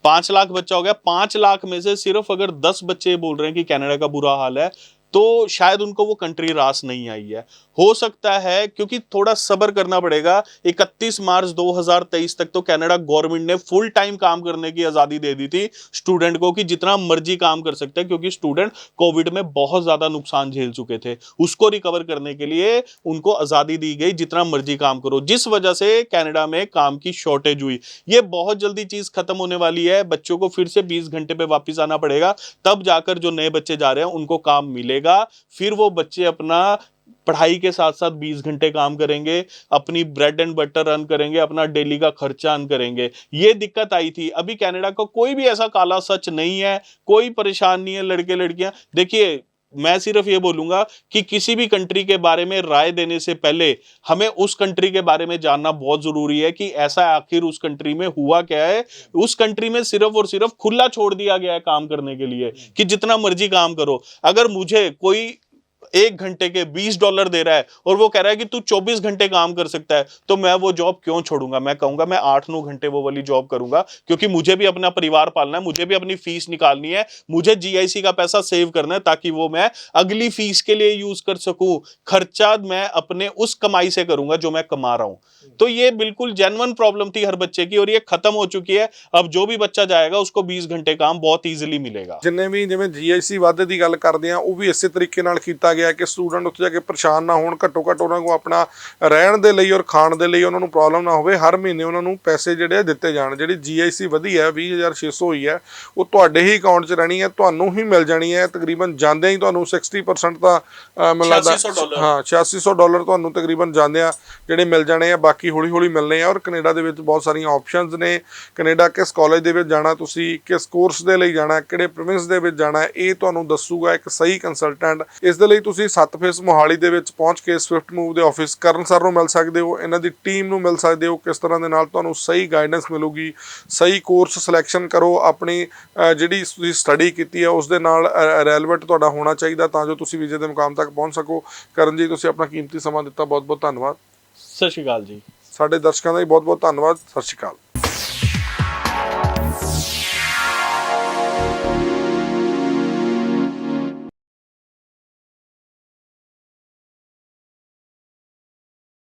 5 लाख बच्चा हो गया। 5 लाख में से सिर्फ अगर 10 बच्चे बोल रहे हैं कि कनाडा का बुरा हाल है, तो शायद उनको वो कंट्री रास नहीं आई है। हो सकता है, क्योंकि थोड़ा सब्र करना पड़ेगा। 31 मार्च 2023 तक तो कनाडा गवर्नमेंट ने फुल टाइम काम करने की आज़ादी दे दी थी स्टूडेंट को, कि जितना मर्जी काम कर सकते हैं, क्योंकि स्टूडेंट कोविड में बहुत ज़्यादा नुकसान झेल चुके थे। उसको रिकवर करने के लिए उनको आज़ादी दी गई, जितना मर्जी काम करो, जिस वजह से कनाडा में काम की शॉर्टेज हुई। ये बहुत जल्दी चीज़ खत्म होने वाली है। बच्चों को फिर से 20 घंटे पे वापस आना पड़ेगा, तब जाकर जो नए बच्चे जा रहे हैं उनको काम मिलेगा। फिर वो बच्चे अपना पढ़ाई के साथ साथ 20 घंटे काम करेंगे, अपनी ब्रेड एंड बटर अर्न करेंगे, अपना डेली का खर्चा अर्न करेंगे। ये दिक्कत आई थी। अभी कनाडा का कोई भी ऐसा काला सच नहीं है, कोई परेशान नहीं है लड़के लड़कियां। देखिए, मैं सिर्फ ये बोलूंगा कि किसी भी कंट्री के बारे में राय देने से पहले हमें उस कंट्री के बारे में जानना बहुत जरूरी है कि ऐसा आखिर उस कंट्री में हुआ क्या है। उस कंट्री में सिर्फ और सिर्फ खुला छोड़ दिया गया है काम करने के लिए कि जितना मर्जी काम करो। अगर मुझे कोई 1 घंटे के $20 दे रहा है और वो कह रहा है कि तू 24 घंटे काम कर सकता है, तो मैं वो जॉब क्यों छोड़ूंगा? मैं कहूंगा मैं 8-9 घंटे वो वाली जॉब करूंगा, क्योंकि मुझे भी अपना परिवार पालना है, मुझे भी अपनी फीस निकालनी है, मुझे जीआईसी का पैसा सेव करना है, ताकि वो मैं अगली फीस के लिए यूज कर सकूं। खर्चा मैं अपने उस कमाई से करूंगा जो मैं कमा रहा हूं। तो ये बिल्कुल जेन्युइन प्रॉब्लम थी हर बच्चे की, और ये खत्म हो चुकी है। अब जो भी बच्चा जाएगा उसको 20 घंटे काम बहुत ईजिली मिलेगा। जिन्ने भी जिवें जीआईसी वाधे की गल करते हैं, वो भी इस तरीके नाल कीता ਗਿਆ ਕਿ ਸਟੂਡੈਂਟ ਉੱਥੇ ਜਾ ਕੇ ਪਰੇਸ਼ਾਨ ਨਾ ਹੋਣ, ਘੱਟੋ ਘੱਟ ਉਹਨਾਂ ਕੋਲ ਆਪਣਾ ਰਹਿਣ ਦੇ ਲਈ ਔਰ ਖਾਣ ਦੇ ਲਈ ਉਹਨਾਂ ਨੂੰ ਪ੍ਰੋਬਲਮ ਨਾ ਹੋਵੇ। ਹਰ ਮਹੀਨੇ ਉਹਨਾਂ ਨੂੰ ਪੈਸੇ ਜਿਹੜੇ ਆ ਦਿੱਤੇ ਜਾਣ। ਜਿਹੜੀ GIC ਵਧੀ ਹੈ 20,600 ਹੋਈ ਹੈ, ਉਹ ਤੁਹਾਡੇ ਹੀ ਅਕਾਊਂਟ 'ਚ ਰਹਿਣੀ ਹੈ, ਤੁਹਾਨੂੰ ਹੀ ਮਿਲ ਜਾਣੀ ਹੈ। ਤਕਰੀਬਨ ਜਾਂਦਿਆਂ ਹੀ ਤੁਹਾਨੂੰ 60% ਦਾ ਮੈਨੂੰ ਲੱਗਦਾ ਹਾਂ $8600 ਤੁਹਾਨੂੰ ਤਕਰੀਬਨ ਜਾਂਦਿਆਂ ਜਿਹੜੇ ਮਿਲ ਜਾਣੇ ਆ, ਬਾਕੀ ਹੌਲੀ ਹੌਲੀ ਮਿਲਣੇ ਆ। ਔਰ ਕੈਨੇਡਾ ਦੇ ਵਿੱਚ ਬਹੁਤ ਸਾਰੀਆਂ ਆਪਸ਼ਨਸ ਨੇ। ਕੈਨੇਡਾ ਕਿਸ ਕਾਲਜ ਦੇ ਵਿੱਚ ਜਾਣਾ, ਤੁਸੀਂ ਕਿਸ ਕੋਰਸ ਦੇ ਲਈ ਜਾਣਾ, ਕਿਹੜੇ ਪ੍ਰੋਵਿੰਸ ਦੇ ਵਿੱਚ ਜਾਣਾ, ਇਹ ਤੁਹਾਨੂੰ ਦੱਸੂਗਾ ਇੱਕ ਸਹੀ ਕੰਸਲਟੈਂਟ। ਇਸ ਦੇ ਲਈ ਤੁਸੀਂ 7 ਫੇਸ ਮੋਹਾਲੀ ਦੇ ਵਿੱਚ ਪਹੁੰਚ ਕੇ ਸਵਿਫਟ ਮੂਵ ਦੇ ਆਫਿਸ ਕਰਨ ਸਰ ਨੂੰ ਮਿਲ ਸਕਦੇ ਹੋ, ਇਹਨਾਂ ਦੀ ਟੀਮ ਨੂੰ ਮਿਲ ਸਕਦੇ ਹੋ। ਕਿਸ ਤਰ੍ਹਾਂ ਦੇ ਨਾਲ ਤੁਹਾਨੂੰ ਸਹੀ ਗਾਈਡੈਂਸ ਮਿਲੂਗੀ, ਸਹੀ ਕੋਰਸ ਸਿਲੈਕਸ਼ਨ ਕਰੋ। ਆਪਣੀ ਜਿਹੜੀ ਤੁਸੀਂ ਸਟੱਡੀ ਕੀਤੀ ਹੈ ਉਸ ਦੇ ਨਾਲ ਰੈਲੇਵੈਂਟ ਤੁਹਾਡਾ ਹੋਣਾ ਚਾਹੀਦਾ, ਤਾਂ ਜੋ ਤੁਸੀਂ ਵੀਜ਼ੇ ਦੇ ਮੁਕਾਮ ਤੱਕ ਪਹੁੰਚ ਸਕੋ। ਕਰਨ ਜੀ, ਤੁਸੀਂ ਆਪਣਾ ਕੀਮਤੀ ਸਮਾਂ ਦਿੱਤਾ, ਬਹੁਤ ਬਹੁਤ ਧੰਨਵਾਦ। सत श्री अकाल जी। ਸਾਡੇ ਦਰਸ਼ਕਾਂ ਦਾ ਵੀ ਬਹੁਤ ਬਹੁਤ ਧੰਨਵਾਦ। ਸਤਿ ਸ਼੍ਰੀ ਅਕਾਲ।